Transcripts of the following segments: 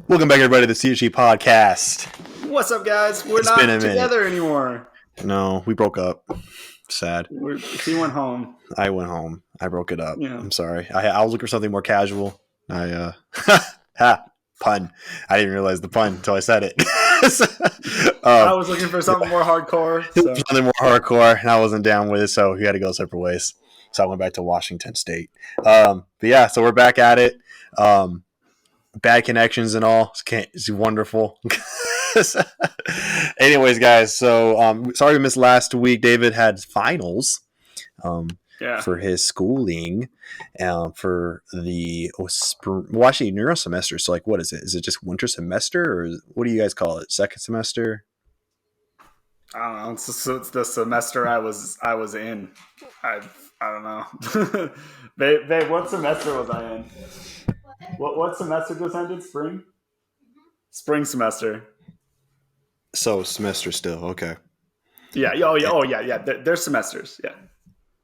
Welcome back, everybody, to the CHG podcast. What's up, guys? We're not together anymore. No, we broke up. Sad. She went home. I went home. I broke it up. Yeah. I'm sorry. I was looking for something more casual. Pun. I didn't realize the pun until I said it. I was looking for something more hardcore. Something more hardcore, and I wasn't down with it, so we had to go separate ways. So I went back to Washington State. But yeah, so we're back at it. Bad connections and all. It's wonderful. Anyways, guys, so sorry we missed last week. David had finals for his schooling for the actually neuro semester. So like, what is it? Is it just winter semester, or what do you guys call it? Second semester? I don't know. It's the semester I was in. I don't know. Babe, what semester was I in? What semester just ended? Spring? Spring semester. So semester still, okay. Yeah. Oh yeah. They're semesters. Yeah.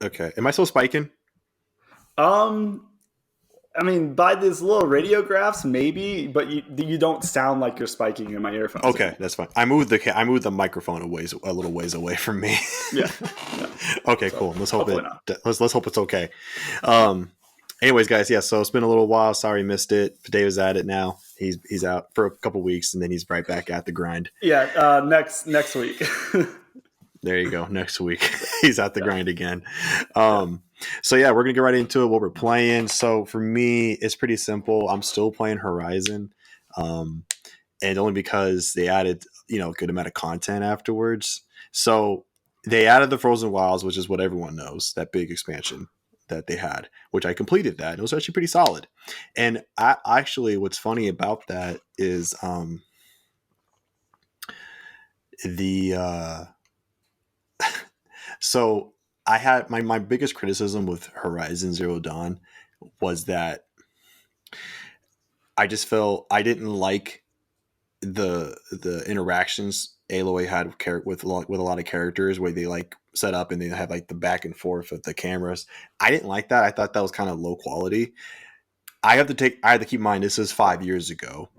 Okay. Am I still spiking? I mean, by these little radiographs, maybe, but you don't sound like you're spiking in my earphones. Okay, that's fine. I moved the microphone a little ways away from me. Yeah. Okay, so, cool. Let's hope let's hope it's okay. Anyways, guys, yeah. So it's been a little while. Sorry, missed it. David's at it now. He's out for a couple weeks, and then he's right back at the grind. Yeah. Next week. There you go. Next week, he's at the grind again. So yeah, we're gonna get right into it. What we're playing. So for me, it's pretty simple. I'm still playing Horizon, and only because they added a good amount of content afterwards. So they added the Frozen Wilds, which is what everyone knows, that big expansion that they had, which I completed that. And it was actually pretty solid. And what's funny about that is so I had my biggest criticism with Horizon Zero Dawn was that I just felt I didn't like the interactions Aloy had with a lot of characters, where they like set up and they have like the back and forth with the cameras. I didn't like that. I thought that was kind of low quality. I had to keep in mind this is 5 years ago,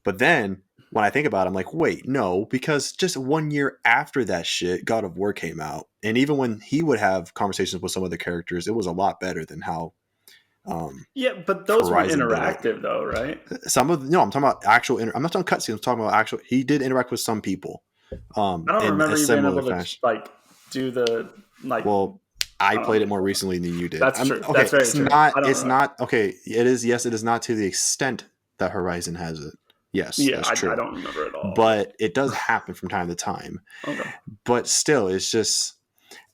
but then when I think about it, I'm like, wait, no, because just 1 year after that shit, God of War came out, and even when he would have conversations with some of the characters, it was a lot better than how. Yeah, but those weren't interactive though, right? I'm talking about actual. I'm not talking cutscenes. I'm talking about actual. He did interact with some people. I don't remember you being able to like do the like. Well, I played it more recently than you did. That's true. Okay, that's very it's true. It's not okay. It is. Yes, it is not to the extent that Horizon has it. Yes, yeah, that's true. I don't remember at all. But it does happen from time to time. Okay. But still, it's just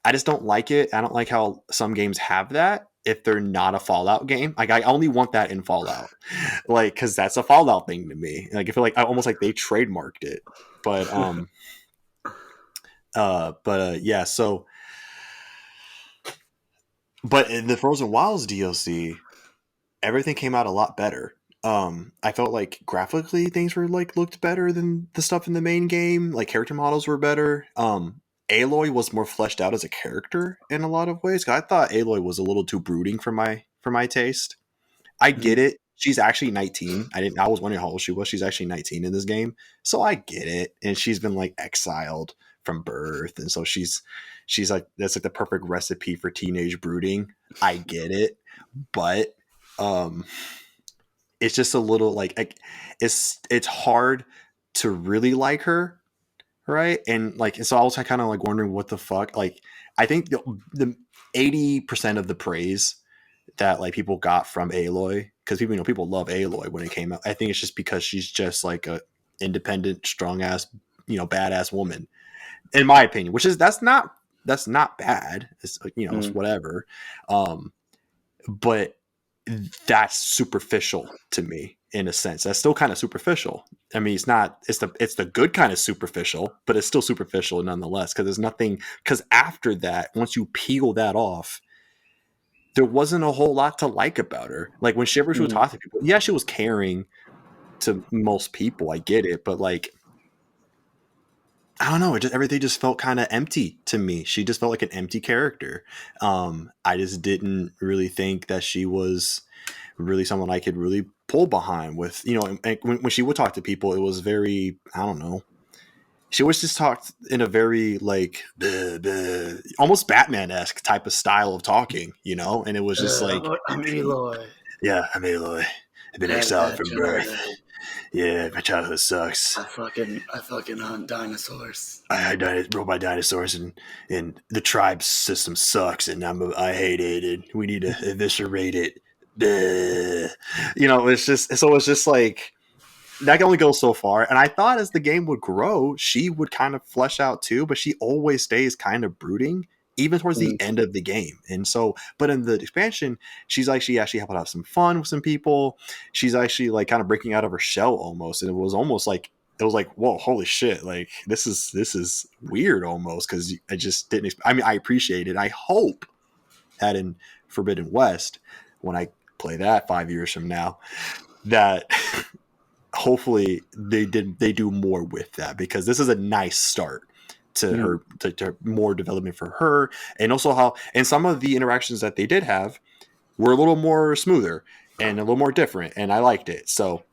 I just don't like it. I don't like how some games have that if they're not a Fallout game. Like I only want that in Fallout, like because that's a Fallout thing to me. Like I feel like almost like they trademarked it. But yeah. So, but in the Frozen Wilds DLC, everything came out a lot better. I felt like graphically things were like looked better than the stuff in the main game. Like character models were better. Aloy was more fleshed out as a character in a lot of ways. I thought Aloy was a little too brooding for my taste. I get it. She's actually 19. I was wondering how old she was. She's actually 19 in this game, so I get it. And she's been like exiled from birth, and so she's like that's like the perfect recipe for teenage brooding. I get it, but it's just a little like it's hard to really like her, right? And like so I was kind of like wondering what the fuck. Like I think the 80% of the praise that like people got from Aloy, because people love Aloy when it came out. I think it's just because she's just like a independent, strong ass, badass woman, in my opinion. Which is that's not bad. It's it's whatever. But that's superficial to me in a sense. That's still kind of superficial. I mean, it's the good kind of superficial, but it's still superficial nonetheless, because there's nothing, because after that, once you peel that off, there wasn't a whole lot to like about her. Like when she would talk to people, yeah, she was caring to most people. I get it. But like, I don't know. Everything just felt kind of empty to me. She just felt like an empty character. I just didn't really think that she was really someone I could really pull behind with, and when she would talk to people, it was very, I don't know. She always just talked in a very like bleh, bleh, almost Batman-esque type of style of talking, and it was just like, I'm Eloy. yeah, I'm Aloy. I've been I had a exiled bad from birth. childhood. Yeah, my childhood sucks. I fucking hunt dinosaurs. I rode my dinosaurs, and the tribe system sucks, and I hate it, and we need to eviscerate it. Bleh. It's just like that can only go so far. And I thought as the game would grow, she would kind of flesh out too, but she always stays kind of brooding, even towards the end of the game. And so, but in the expansion, she's actually able to have some fun with some people. She's actually like kind of breaking out of her shell almost. And it was like, whoa, holy shit. Like this is weird almost. Cause I just didn't, I appreciate it. I hope that in Forbidden West, when I play that 5 years from now, that hopefully they do more with that, because this is a nice start to her, to more development for her, and also and some of the interactions that they did have were a little more smoother and a little more different, and I liked it. So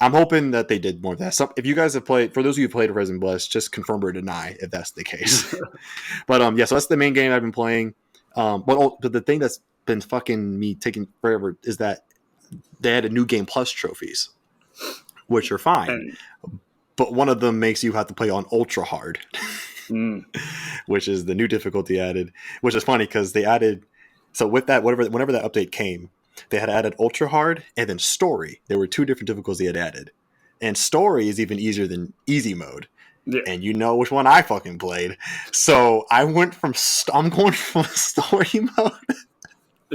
I'm hoping that they did more of that. So if you guys have played, for those of you who played Resident Blast, just confirm or deny if that's the case. But so that's the main game I've been playing. But the thing that's been fucking me taking forever is that they had a new game plus trophies, which are fine, but one of them makes you have to play on ultra hard, which is the new difficulty added, which is funny because they added, so with that, whenever that update came, they had added ultra hard and then story. There were two different difficulties they had added, and story is even easier than easy mode. Yeah. And you know which one I fucking played. So I'm going from story mode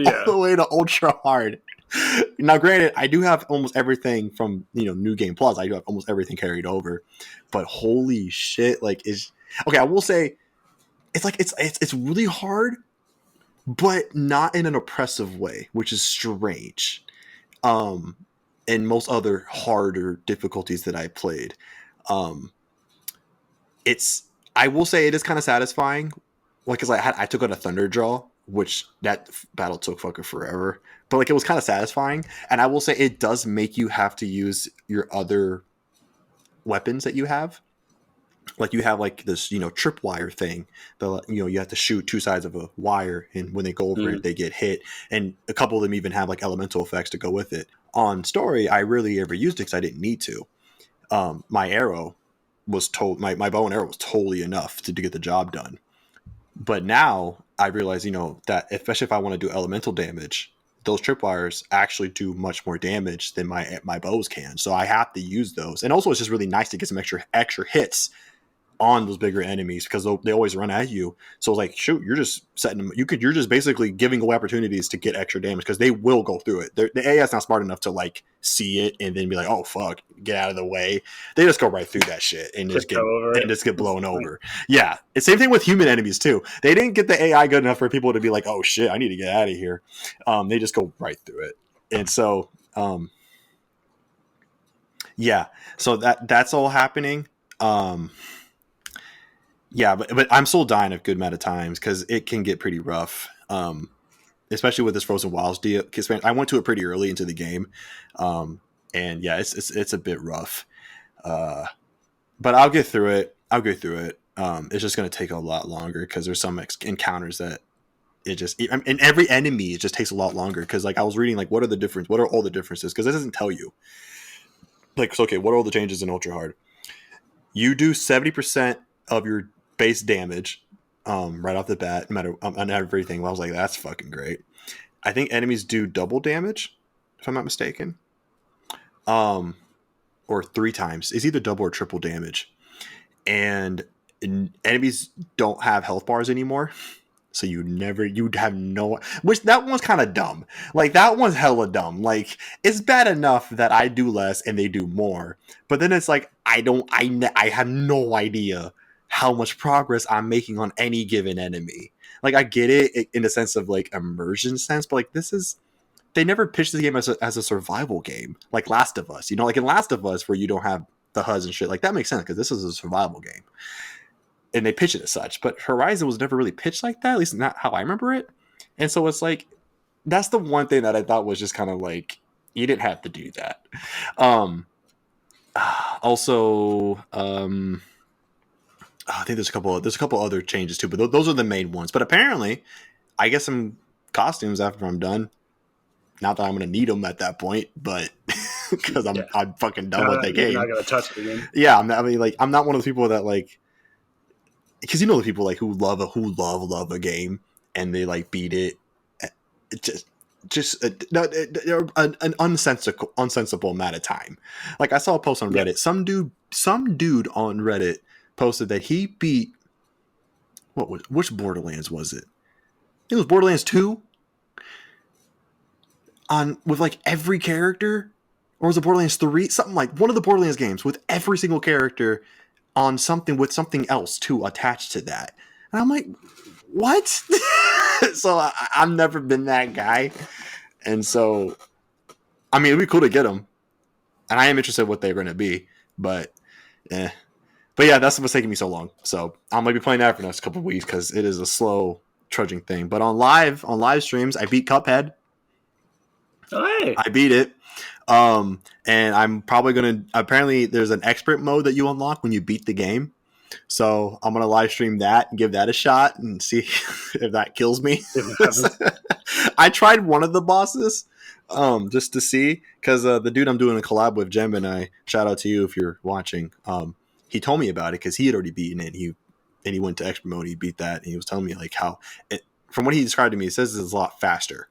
all the way to ultra hard. Now, granted, I do have almost everything from New Game Plus. I do have almost everything carried over, but holy shit, like okay. I will say, it's like it's really hard, but not in an oppressive way, which is strange. And most other harder difficulties that I played, I will say it is kind of satisfying, like because I took on a Thunder Draw, which that battle took fucking forever, but like it was kind of satisfying. And I will say it does make you have to use your other weapons that you have. Like you have like this tripwire thing that you have to shoot two sides of a wire, and when they go over it they get hit, and a couple of them even have like elemental effects to go with it. On story, I rarely ever used it because I didn't need to. My arrow was my bow and arrow was totally enough to get the job done. But now I realize, that especially if I want to do elemental damage, those tripwires actually do much more damage than my bows can. So I have to use those. And also it's just really nice to get some extra hits on those bigger enemies, because they always run at you. So it's like, shoot, you're just setting them. You're just basically giving away opportunities to get extra damage, because they will go through it. The AI is not smart enough to like see it and then be like, oh fuck, get out of the way. They just go right through that shit and just get blown over. Yeah, it's same thing with human enemies too. They didn't get the AI good enough for people to be like, oh shit, I need to get out of here. They just go right through it. And so yeah, so that's all happening. Yeah, but I'm still dying a good amount of times because it can get pretty rough, especially with this Frozen Wilds deal. I went to it pretty early into the game, and yeah, it's a bit rough. But I'll get through it. It's just going to take a lot longer because there's some encounters that and every enemy, it just takes a lot longer, because like I was reading like what are all the differences, because it doesn't tell you. Like, so, okay, what are all the changes in Ultra Hard? You do 70% of your base damage right off the bat, no matter on everything. Well, I was like, that's fucking great. I think enemies do double damage, if I'm not mistaken, or 3 times. It's either double or triple damage, and enemies don't have health bars anymore. So you'd have no, which that one's kind of dumb. Like that one's hella dumb. Like it's bad enough that I do less and they do more, but then it's like I have no idea how much progress I'm making on any given enemy. Like I get it in the sense of like immersion sense, but like they never pitched the game as a survival game like Last of Us. Like in Last of Us where you don't have the HUDs and shit, like that makes sense because this is a survival game. And they pitch it as such, but Horizon was never really pitched like that, at least not how I remember it. And so it's like, that's the one thing that I thought was just kind of like you didn't have to do that. Um, also, I think there's a couple other changes too, but those are the main ones. But apparently, I get some costumes after I'm done. Not that I'm gonna need them at that point, but because Yeah, I'm fucking done with the you're not game. gonna touch it again. Yeah, I mean, like I'm not one of those people that like because you know the people like who love a game and they like beat it. It just no, an unsensible amount of time. Like I saw a post on Yeah. Reddit. Some dude on Reddit posted that he beat which Borderlands was it? It was Borderlands 2 on with like every character, or was it Borderlands 3? Something like one of the Borderlands games with every single character on something with something else too attached to that. And I'm like, what? So I've never been that guy, and so I mean, it'd be cool to get them, and I am interested in what they're going to be, but eh. But yeah, that's what's taking me so long. So I'm gonna be playing that for the next couple of weeks because it is a slow trudging thing. But on live streams, I beat Cuphead. Oh, hey. I beat it. And I'm probably gonna. Apparently, there's an expert mode that you unlock when you beat the game. So I'm gonna live stream that and give that a shot and see if that kills me. I tried one of the bosses, just to see because the dude I'm doing a collab with, Gemini. Shout out to you if you're watching. He told me about it because he had already beaten it. And he went to expert mode. He beat that, and he was telling me like how it. From what he described to me, it says it's a lot faster.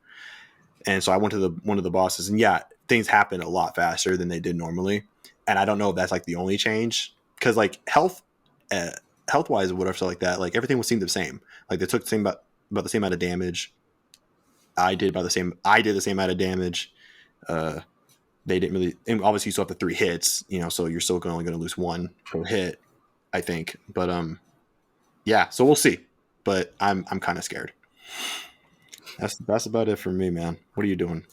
And so I went to one of the bosses, and yeah, things happen a lot faster than they did normally. And I don't know if that's like the only change because like health wise or whatever stuff like that, like everything would seem the same. Like they took the same about the same amount of damage. I did the same amount of damage. They didn't really, and obviously you still have the 3 hits, so you're still only going to lose 1 per hit, I think. But yeah, so we'll see. But I'm kind of scared. That's about it for me, man. What are you doing?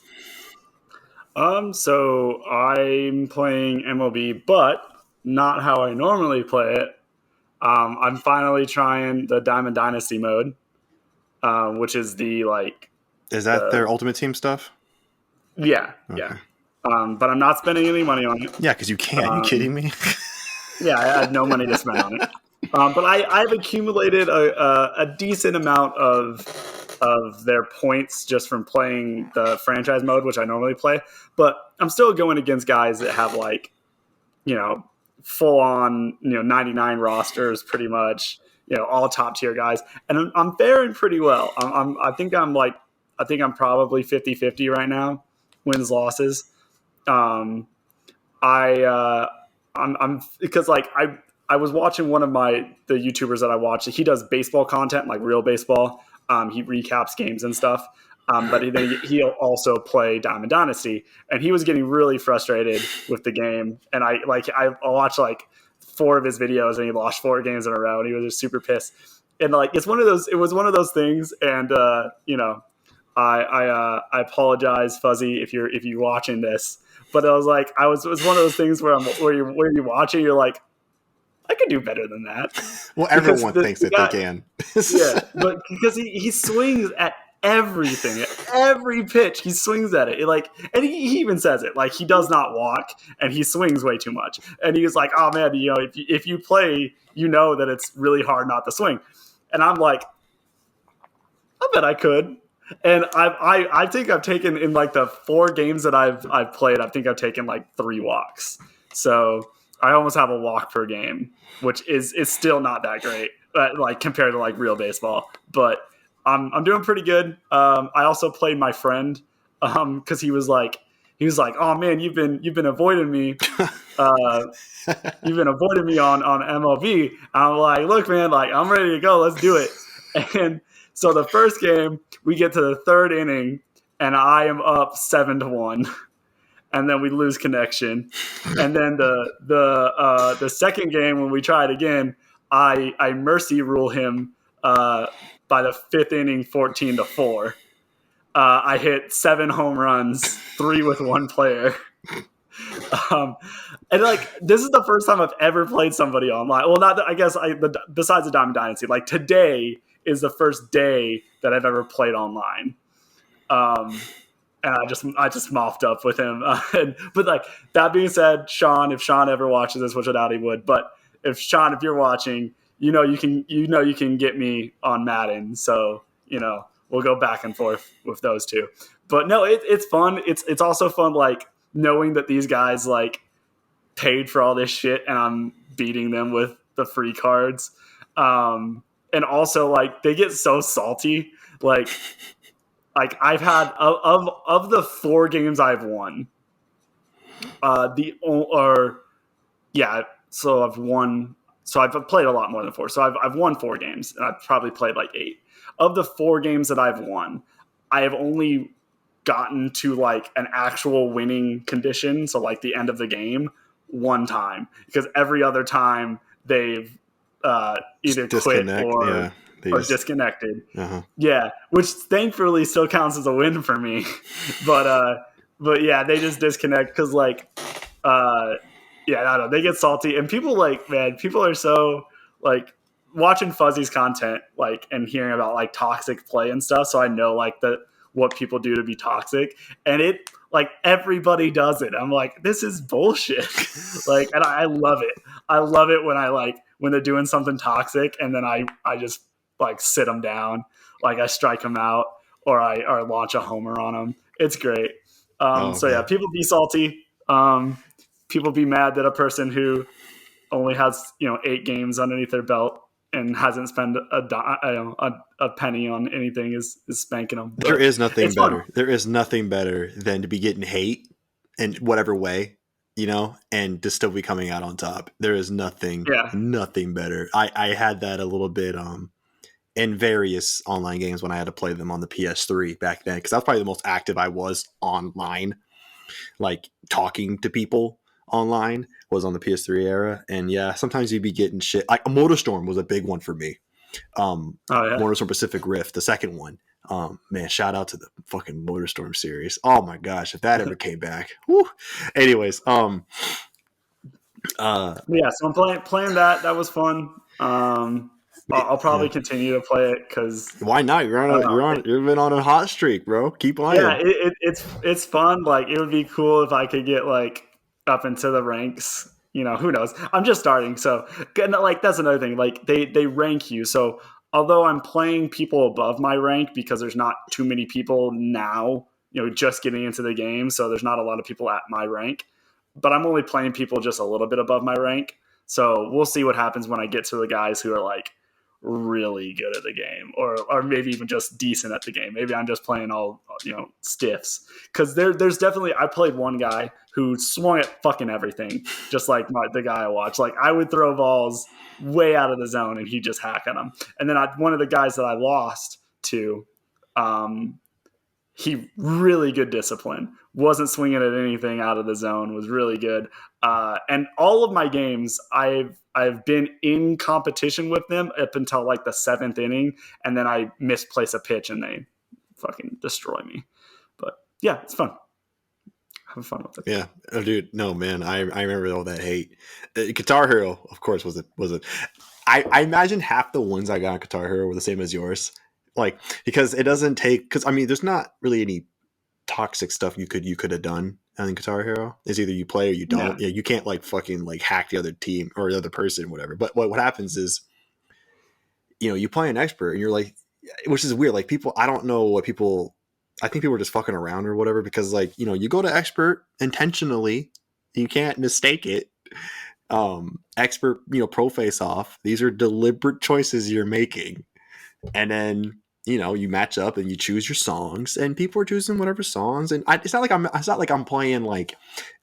So I'm playing MLB, but not how I normally play it. I'm finally trying the Diamond Dynasty mode, which is the like. Is that their Ultimate Team stuff? Yeah, Okay. yeah. But I'm not spending any money on it. Yeah, because you can't. Are you kidding me? Yeah, I had no money to spend on it. But I've accumulated a decent amount of their points just from playing the franchise mode, which I normally play. But I'm still going against guys that have like, full on, 99 rosters pretty much, all top tier guys. And I'm faring pretty well. I think I'm probably 50-50 right now, wins, losses. I'm because like I was watching one of the YouTubers that I watch. He does baseball content, like real baseball. He recaps games and stuff. But he'll also play Diamond Dynasty, and he was getting really frustrated with the game. And I watched like 4 of his videos, and he lost 4 games in a row, and he was just super pissed. And like it was one of those things. And I apologize, Fuzzy, if you're watching this. But I was like, it was one of those things where you're watching, you're like, I could do better than that. Well, everyone thinks that they can. Yeah, but because he swings at everything, at every pitch, he swings at it. And he even says it, like he does not walk and he swings way too much. And he was like, oh man, if you play, that it's really hard not to swing. And I'm like, I bet I could. And I think I've taken in like the 4 games that I've played, I think I've taken like 3 walks. So I almost have a walk per game, which is still not that great, like compared to like real baseball. But I'm doing pretty good. I also played my friend because he was like, oh man, you've been avoiding me. You've been avoiding me on MLB. I'm like, look, man, like I'm ready to go. Let's do it. And so the first game, we get to the 3rd inning, and I am up 7-1, and then we lose connection. And then the second game, when we try it again, I mercy rule him by the 5th inning, 14-4. I hit 7 home runs, 3 with 1 player. And like this is the first time I've ever played somebody online. Well, not I guess besides the Diamond Dynasty, like today is the first day that I've ever played online. And I just mopped up with him. But like that being said, Sean, if Sean ever watches this, which I doubt he would, but if Sean, if you're watching, you know you can get me on Madden. So we'll go back and forth with those two. But no, it's fun. It's also fun like knowing that these guys like paid for all this shit and I'm beating them with the free cards. And also like they get so salty. Like I've had of the 4 games I've won, so I've won. So I've played a lot more than 4. So I've won 4 games, and I've probably played like 8. Of the 4 games that I've won, I have only gotten to like an actual winning condition, so like the end of the game, 1 time, because every other time they've either quit or disconnected. Uh-huh. Yeah, which thankfully still counts as a win for me. But yeah, they just disconnect because like yeah, I don't know, they get salty and people like, man, people are so like watching Fuzzy's content like and hearing about like toxic play and stuff. So I know like what people do to be toxic, and it like everybody does it. I'm like, this is bullshit. Like, and I love it. I love it when they're doing something toxic and then I just like sit them down, like I strike them out or I launch a homer on them. It's great. So yeah, people be salty. People be mad that a person who only has 8 games underneath their belt and hasn't spent a penny on anything is spanking them. But there is nothing better. There is nothing better than to be getting hate in whatever way, and to still be coming out on top. There is nothing better. I had that a little bit in various online games when I had to play them on the PS3 back then, because that was probably the most active I was online, like talking to people online was on the PS3 era. And yeah, sometimes you'd be getting shit. Like Motorstorm was a big one for me. Motorstorm Pacific Rift, the second one. Man, shout out to the fucking Motorstorm series. Oh my gosh, if that ever came back. Whew. Anyways, yeah, so I'm playing that. That was fun. I'll probably continue to play it because why not? You've been on a hot streak, bro. Keep playing. Yeah, it's fun. Like it would be cool if I could get like up into the ranks. Who knows? I'm just starting, so like that's another thing. Like they rank you. So although I'm playing people above my rank because there's not too many people now, just getting into the game, so there's not a lot of people at my rank. But I'm only playing people just a little bit above my rank. So we'll see what happens when I get to the guys who are like really good at the game or maybe even just decent at the game. Maybe I'm just playing all stiffs, because there's definitely, I played one guy who swung at fucking everything, just like the guy I watched. Like I would throw balls way out of the zone and he'd just hack at them. And then one of the guys that I lost to, he really good discipline, wasn't swinging at anything out of the zone, was really good. And all of my games, I've been in competition with them up until like the 7th inning, and then I misplace a pitch and they fucking destroy me. But yeah, it's fun. Have fun with it. Yeah, oh, dude, no man, I remember all that hate. Guitar Hero, of course, was it? I imagine half the ones I got on Guitar Hero were the same as yours. Like, because it doesn't take, because I mean, there's not really any toxic stuff you could have done on Guitar Hero. It's either you play or you don't. Yeah, you can't like fucking like hack the other team or the other person, whatever. But what happens is, you play an expert and you're like, which is weird. Like people, I don't know what people. I think people are just fucking around or whatever, because like you go to expert intentionally, you can't mistake it. Expert, pro face off. These are deliberate choices you're making, and then you match up and you choose your songs, and people are choosing whatever songs. And it's not like I'm playing like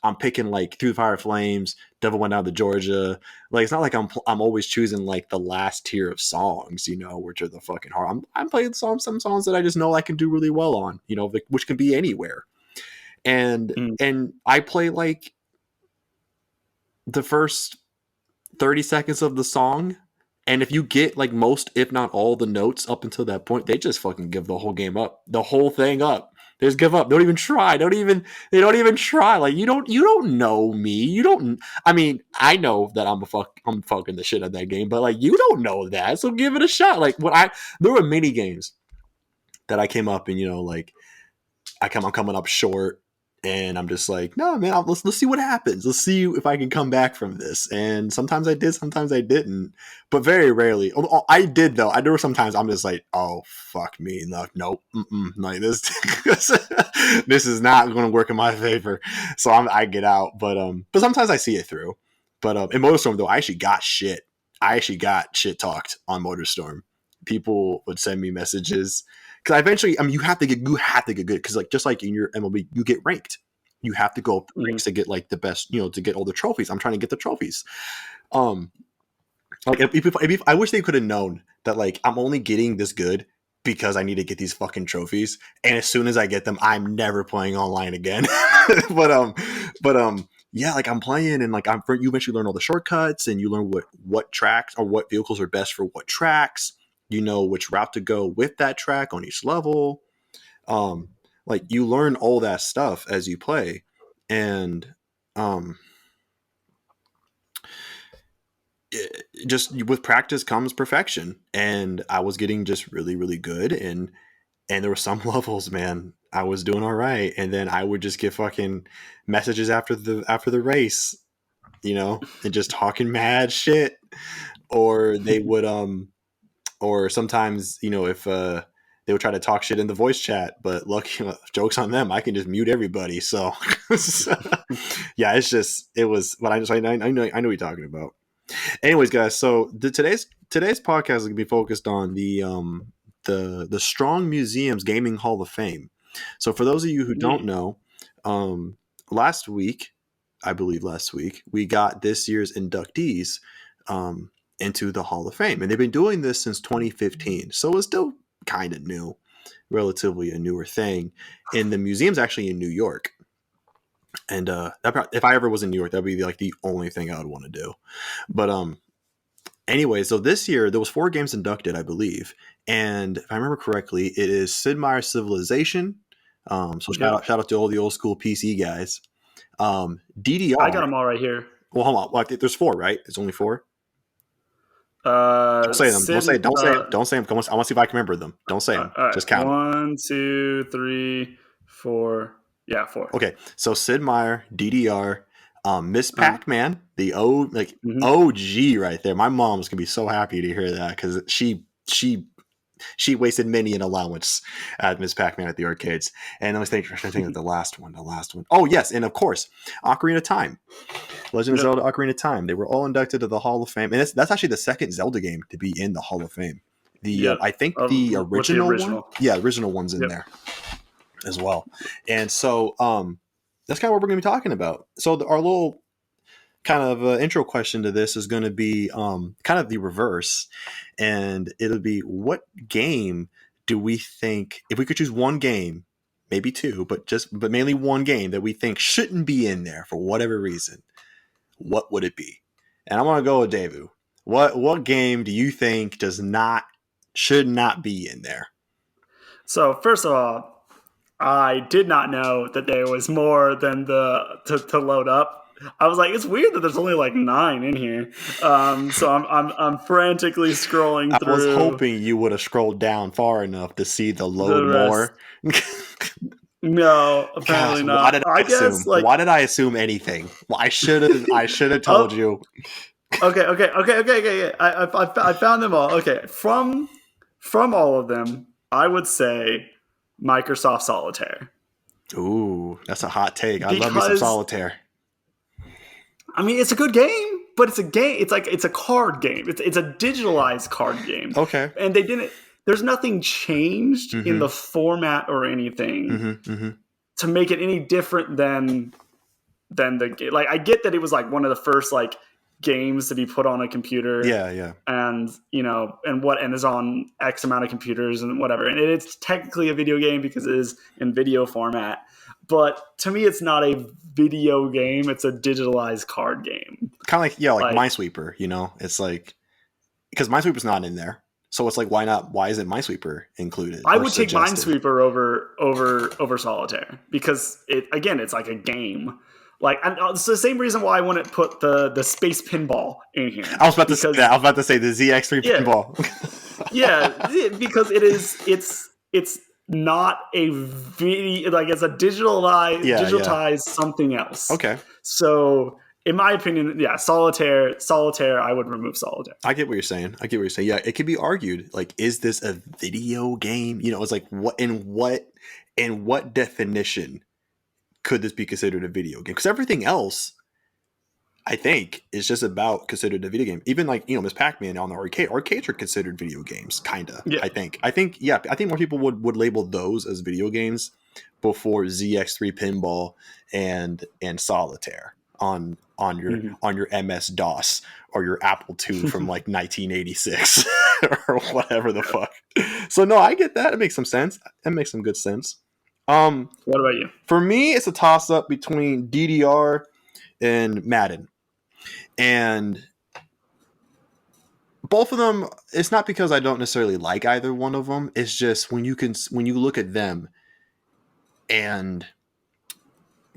I'm picking like Through the Fire Flames, Devil Went Down to Georgia. Like it's not like I'm always choosing like the last tier of songs, which are the fucking hard. I'm playing some songs that I just know I can do really well on, which can be anywhere. And I play like the first 30 seconds of the song. And if you get like most, if not all the notes up until that point, they just fucking give the whole game up, the whole thing up. They just give up. Don't even try. They don't even try. Like you don't know me. I mean, I know that I'm fucking the shit out of that game, but like you don't know that. So give it a shot. Like there were many games that I came up and like I'm coming up short, and I'm just like, no, man, let's see what happens. Let's see if I can come back from this. And sometimes I did, sometimes I didn't, but very rarely. I did though. There were sometimes I'm just like, oh fuck me, nope, like this, this is not going to work in my favor. So I get out, but sometimes I see it through. But in Motorstorm though, I actually got shit. I actually got shit talked on Motorstorm. People would send me messages. Because eventually, I mean, you have to get good. Because like just like in your MLB, you get ranked. You have to go up the ranks to get like the best, to get all the trophies. I'm trying to get the trophies. Like if I wish they could have known that like I'm only getting this good because I need to get these fucking trophies. And as soon as I get them, I'm never playing online again. but yeah, like I'm playing and like you eventually learn all the shortcuts and you learn what tracks or what vehicles are best for what tracks. You know which route to go with that track on each level. Like you learn all that stuff as you play, and just with practice comes perfection. And I was getting just really, really good, and there were some levels, man, I was doing all right, and then I would just get fucking messages after the race, and just talking mad shit, or they would or sometimes, if they would try to talk shit in the voice chat, but look, jokes on them. I can just mute everybody. So, yeah, it was what I know what you're talking about. Anyways, guys, so today's podcast is going to be focused on the Strong Museums Gaming Hall of Fame. So for those of you who don't know, last week, we got this year's inductees into the Hall of Fame. And they've been doing this since 2015. So it's still kind of new, relatively a newer thing. And the museum's actually in New York. And if I ever was in New York, that'd be like the only thing I would want to do. But anyway, so this year there was 4 games inducted, I believe. And if I remember correctly, it is Sid Meier Civilization. So shout out to all the old school PC guys. DDR. I got them all right here. Well, hold on. Well, there's 4, right? It's only 4. Don't say them. Don't say them. Don't say them. I want to see if I can remember them. Don't say them. Right. Just count. 1, 2, 3, 4. Yeah, 4. Okay. So Sid Meier, DDR, Miss Pac-Man, the OG right there. My mom's gonna be so happy to hear that because she wasted many an allowance at Miss Pac-Man at the arcades. And I was thinking of the last one. Oh yes, and of course, Ocarina of Time. Legend of Zelda Ocarina of Time. They were all inducted to the Hall of Fame. And that's actually the second Zelda game to be in the Hall of Fame. I think the original one. Yeah, the original one's in there as well. And so that's kind of what we're going to be talking about. So our little kind of intro question to this is going to be kind of the reverse. And it'll be, what game do we think, if we could choose one game, maybe 2, but mainly one game that we think shouldn't be in there for whatever reason, what would it be? And I'm going to go with Davu. What game do you think should not be in there? So first of all, I did not know that there was more than to load up. I was like, it's weird that there's only like 9 in here. So I'm frantically scrolling through. I was hoping you would have scrolled down far enough to see the load more. No, apparently not. Why did I assume anything? Well, I should have told you. Okay. Yeah. I found them all. Okay, from all of them, I would say Microsoft Solitaire. Ooh, that's a hot take. I love me some Solitaire. I mean, it's a good game, but it's a game. It's a card game. It's a digitalized card game. Okay, and there's nothing changed in the format or anything to make it any different than the game. Like, I get that it was like one of the first like games to be put on a computer. Yeah. And and is on X amount of computers and whatever. And it's technically a video game because it is in video format. But to me, it's not a video game. It's a digitalized card game. Kind of like Minesweeper, It's like, because Minesweeper's not in there. So it's like, why not? Why isn't Minesweeper included? I would take Minesweeper over Solitaire because it's like a game. Like, and it's the same reason why I wouldn't put the space pinball in here. I was about to say the ZX3 pinball. Yeah, because it's not a video, like it's a digitized something else. Okay. So in my opinion, yeah, solitaire, I would remove solitaire. I get what you're saying. Yeah, it could be argued, like, is this a video game? You know, it's like, in what definition could this be considered a video game? Because everything else, I think, is just about considered a video game. Even like, Miss Pac-Man on the arcades are considered video games, kind of. Yeah. I think more people would label those as video games before ZX3 Pinball and Solitaire on your MS DOS or your Apple II from like 1986 or whatever the fuck. So no, I get that. It makes some sense. That makes some good sense. What about you? For me, it's a toss up between DDR and Madden. And both of them, it's not because I don't necessarily like either one of them. It's just when you look at them and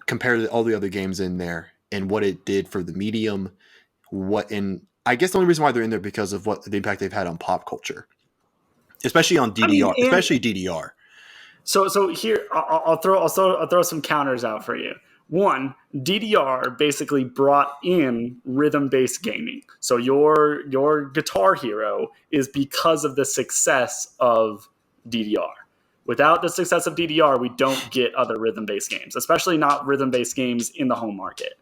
compare to all the other games in there and what it did for the medium, I guess the only reason why they're in there because of what the impact they've had on pop culture, especially on DDR, especially DDR. So here I'll throw some counters out for you. One, DDR basically brought in rhythm-based gaming. So your Guitar Hero is because of the success of DDR. Without the success of DDR, we don't get other rhythm-based games, especially not rhythm-based games in the home market.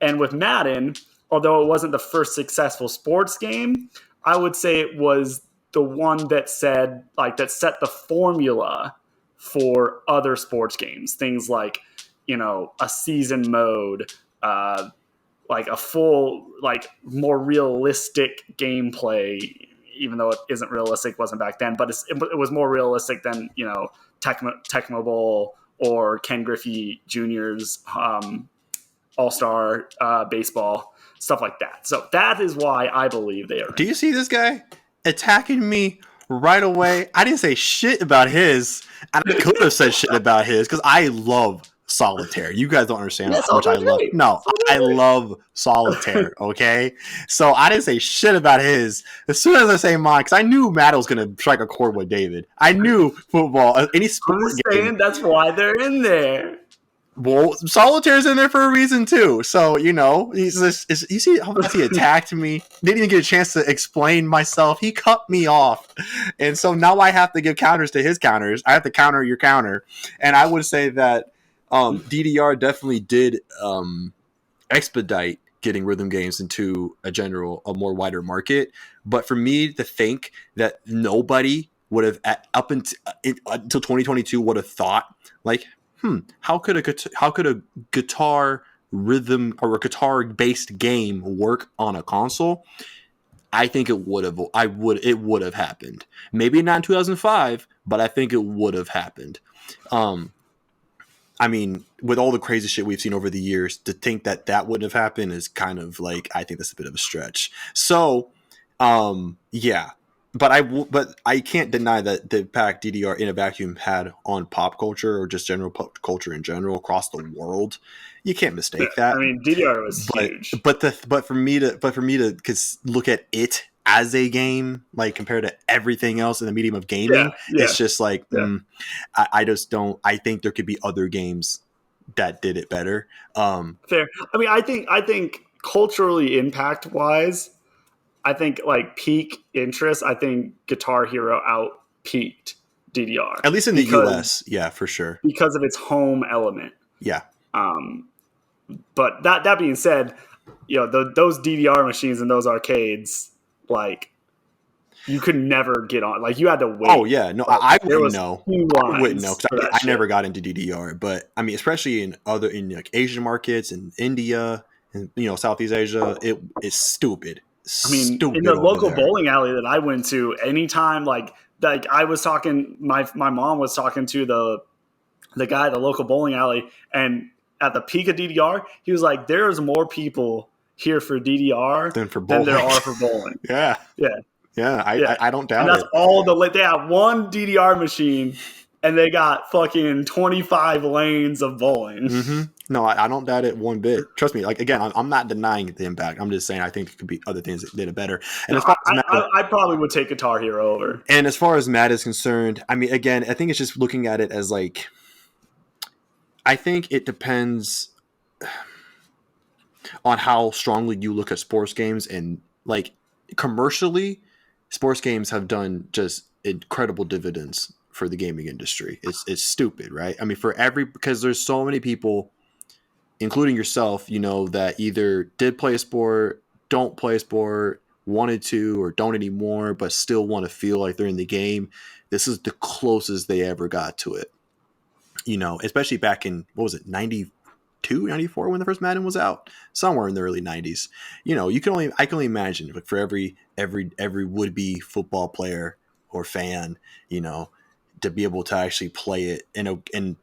And with Madden, although it wasn't the first successful sports game, I would say it was the one that set the formula for other sports games. Things like, a season mode, like a full, like more realistic gameplay, even though it isn't realistic, wasn't back then, but it was more realistic than, Tecmo Bowl or Ken Griffey Jr.'s All-Star Baseball, stuff like that. So that is why I believe they are. Do you see this guy attacking me right away? I didn't say shit about his, and I could have said shit about his because I love Solitaire. You guys don't understand how much I love. No, I love Solitaire. Okay, so I didn't say shit about his. As soon as I say mine, because I knew Matt was gonna strike a chord with David. I knew football, any sport game. That's why they're in there. Well, Solitaire's in there for a reason too. So, you see how much he attacked me? Didn't even get a chance to explain myself. He cut me off. And so now I have to give counters to his counters. I have to counter your counter. And I would say that DDR definitely did expedite getting rhythm games into a more wider market. But for me to think that nobody would have, up until 2022, would have thought, like, how could a guitar rhythm or a guitar based game work on a console? I think it would have happened. Maybe not in 2005, but I think it would have happened. I mean, with all the crazy shit we've seen over the years, to think that wouldn't have happened is kind of like, I think that's a bit of a stretch. So, yeah. But I can't deny that the impact DDR in a vacuum had on pop culture or just general pop culture in general across the world. You can't mistake that. I mean, DDR was huge. But for me to look at it as a game, like compared to everything else in the medium of gaming, it's just like I just don't. I think there could be other games that did it better. Fair. I mean, I think culturally impact wise, I think like peak interest, I think Guitar Hero out peaked DDR. At least in the US, yeah, for sure. Because of its home element. Yeah. But that being said, those DDR machines in those arcades, like, you could never get on. Like, you had to wait. Oh yeah, no, I wouldn't know. I wouldn't know because I never got into DDR. But I mean, especially in like Asian markets and India and Southeast Asia, it's stupid. I mean, in the local bowling alley that I went to, anytime like I was talking, my mom was talking to the guy at the local bowling alley, and at the peak of DDR, he was like, "There's more people here for DDR than there are for bowling." Yeah. I don't doubt and that's it. they have one DDR machine, and they got fucking 25 lanes of bowling. Mm-hmm. No, I don't doubt it one bit. Trust me. Like again, I'm not denying the impact. I'm just saying I think there could be other things that did it better. And as far as I probably would take Guitar Hero over. And as far as Matt is concerned, I mean, again, I think it's just looking at it as like, I think it depends on how strongly you look at sports games, and like commercially, sports games have done just incredible dividends for the gaming industry. It's stupid, right? I mean, because there's so many people, including yourself, you know, that either did play a sport, don't play a sport, wanted to, or don't anymore, but still want to feel like they're in the game. This is the closest they ever got to it. You know, especially back in, what was it, 92, 94 when the first Madden was out? Somewhere in the early 90s. You know, I can only imagine, like, for every would-be football player or fan, you know, to be able to actually play it in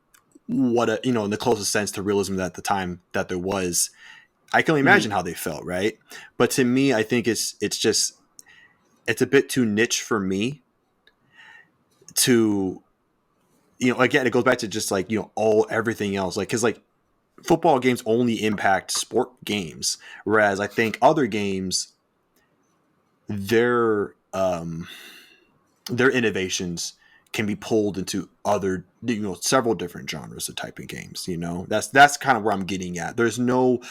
what a, you know, in the closest sense to realism at the time that there was. I can only imagine how they felt, right? But to me, I think it's a bit too niche for me to, you know, again, it goes back to just like, you know, everything else, like, because like football games only impact sport games, whereas I think other games, their innovations can be pulled into other, you know, several different genres of type of games. You know, that's kind of where I'm getting at. There's not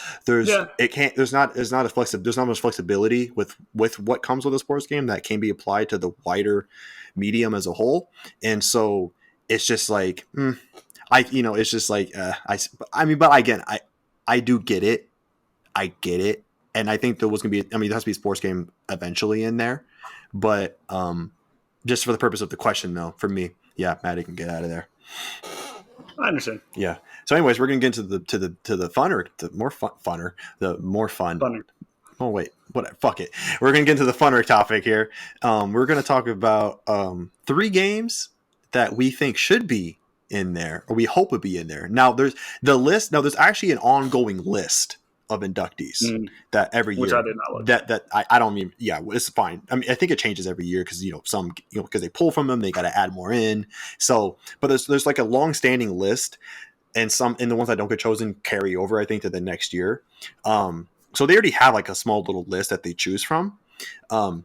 much flexibility with what comes with a sports game that can be applied to the wider medium as a whole. And so it's just like, it's just like, I mean, but again, I do get it. I get it. And I think there was going to be, I mean, there has to be a sports game eventually in there, but, just for the purpose of the question, though, for me, yeah, Maddie can get out of there. I understand. Yeah. So, anyways, we're gonna get into the funner, the more fun. Funner. Oh wait, what? Fuck it. We're gonna get into the funner topic here. We're gonna talk about 3 games that we think should be in there, or we hope would be in there. Now, there's the list. Now, there's actually an ongoing list of inductees that every year, which I did not look. That I don't mean, yeah, it's fine. I mean, I think it changes every year because, you know, some, you know, because they pull from them, they got to add more in. So, but there's like a long standing list, and the ones that don't get chosen carry over, I think, to the next year. So they already have like a small little list that they choose from on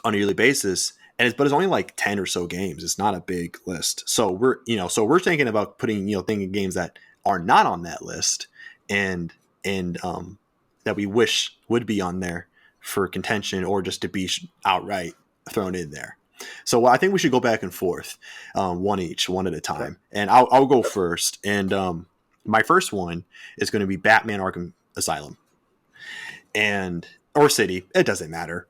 a yearly basis. But it's only like 10 or so games. It's not a big list. So we're thinking about putting, you know, thinking games that are not on that list and that we wish would be on there for contention, or just to be outright thrown in there. So I think we should go back and forth, one at a time. And I'll go first. And my first one is going to be Batman Arkham Asylum. Or City, it doesn't matter.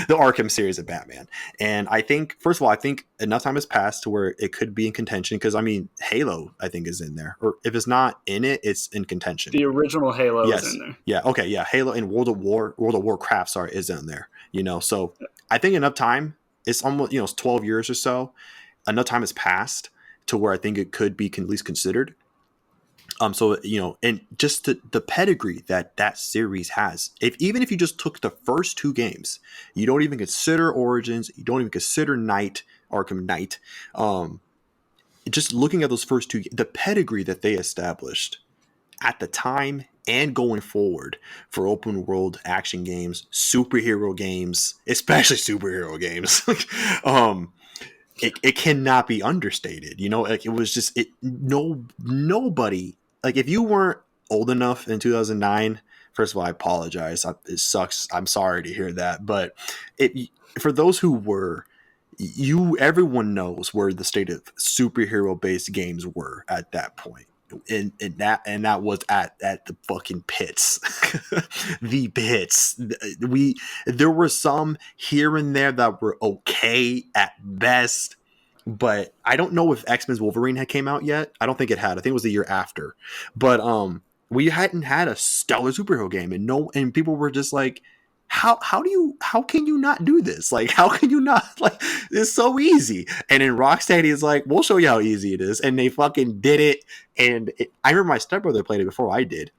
The Arkham series of Batman. And I think, first of all, enough time has passed to where it could be in contention, because I mean, Halo, I think, is in there, or if it's not in it, it's in contention. The original Halo is in there. Yeah. Okay. Yeah. Halo and World of Warcraft, is in there, you know? So I think enough time, it's almost, you know, it's 12 years or so. Enough time has passed to where I think it could be at least considered. So, you know, and just the pedigree that series has, even if you just took the first 2 games, you don't even consider Origins, you don't even consider Arkham Knight, just looking at those first 2, the pedigree that they established at the time and going forward for open world action games, superhero games, especially superhero games, it cannot be understated. You know, like, it was just nobody. Like, if you weren't old enough in 2009, first of all, I apologize. It sucks. I'm sorry to hear that. But for those who were, everyone knows where the state of superhero-based games were at that point. And that was at the fucking pits. The pits. There were some here and there that were okay at best. But I don't know if X-Men's Wolverine had came out yet. I don't think it had. I think it was the year after. But we hadn't had a stellar superhero game, and people were just like, how can you not do this? Like, how can you not? Like, it's so easy. And then Rocksteady is like, we'll show you how easy it is, and they fucking did it. And I remember my stepbrother played it before I did,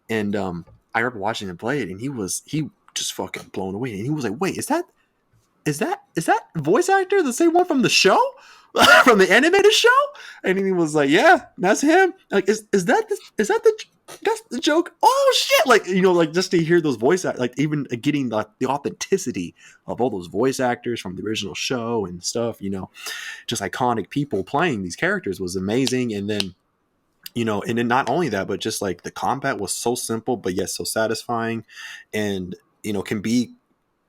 and I remember watching him play it, and he just fucking blown away. And he was like, wait, is that voice actor the same one from the show? from the animated show? And he was like, yeah, that's him. Like, that's the joke? Oh shit! Like, like just to hear those voice act, like even getting the authenticity of all those voice actors from the original show and stuff, just iconic people playing these characters was amazing. And then and then not only that, but just like the combat was so simple but yet so satisfying, and can be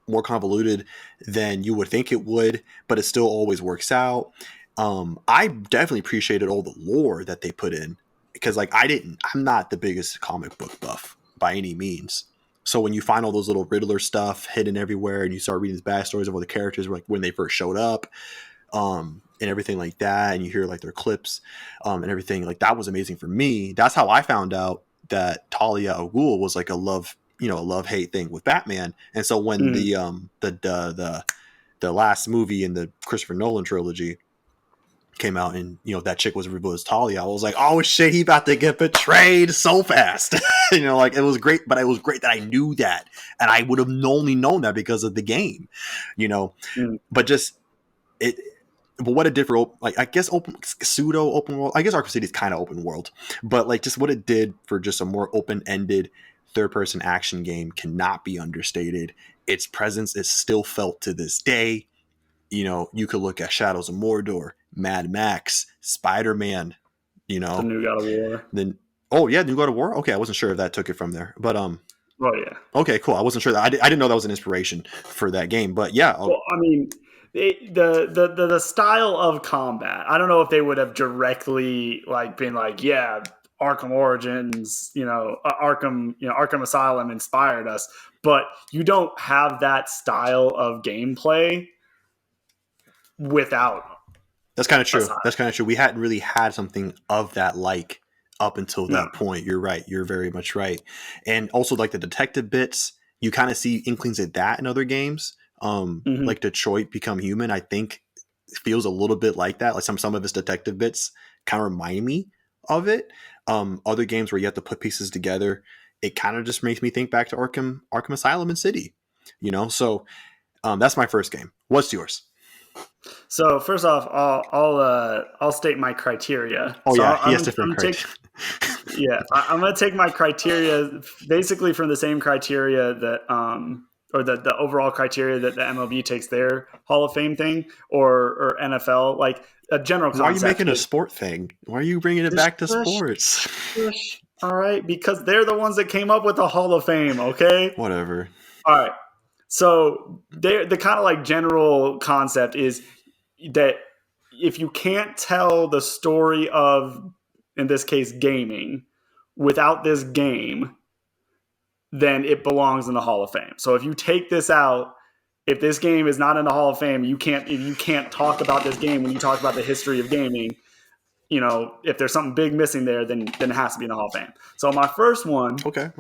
more convoluted than you would think it would, but it still always works out. I definitely appreciated all the lore that they put in, because like I'm not the biggest comic book buff by any means. So when you find all those little Riddler stuff hidden everywhere, and you start reading these backstories of all the characters, like when they first showed up, and everything like that, and you hear like their clips, and everything like that was amazing for me. That's how I found out that Talia al Ghul was like a love hate thing with Batman. And so when the last movie in the Christopher Nolan trilogy came out, and that chick was revealed as Talia, I was like, oh shit, he about to get betrayed so fast. Like it was great, but it was great that I knew that, and I would have only known that because of the game, but just it. But what a different, like, I guess pseudo open world. I guess Arkham City is kind of open world, but like just what it did for just a more open ended third person action game cannot be understated. Its presence is still felt to this day. You could look at Shadows of Mordor, Mad Max, Spider-Man. The new God of War. Then New God of War. Okay, I wasn't sure if that took it from there, but Oh yeah. Okay, cool. I wasn't sure that. I didn't know that was an inspiration for that game, but yeah. Well, I mean, the style of combat. I don't know if they would have directly like been like, yeah, Arkham Origins, Arkham Asylum inspired us, but you don't have that style of gameplay without. That's kind of true. That's kind of true. We hadn't really had something of that like up until that point. You're right. You're very much right. And also like the detective bits, you kind of see inklings of that in other games. Like Detroit Become Human, I think feels a little bit like that. Like some of its detective bits kind of remind me of it. Other games where you have to put pieces together, it kind of just makes me think back to Arkham Asylum and City. So that's my first game. What's yours? So first off, I'll state my criteria. Oh so yeah, he has different criteria. I'm going to take my criteria basically from the same criteria that or the overall criteria that the MLB takes their Hall of Fame thing, or NFL, like a general concept. Why are you making a sport thing? Why are you bringing it back to sports? All right, because they're the ones that came up with the Hall of Fame. Okay, whatever. All right. So the kind of like general concept is that if you can't tell the story of, in this case, gaming without this game, then it belongs in the Hall of Fame. So if you take this out, if this game is not in the Hall of Fame, you can't talk about this game when you talk about the history of gaming. If there's something big missing there, then it has to be in the Hall of Fame. So my first one, is going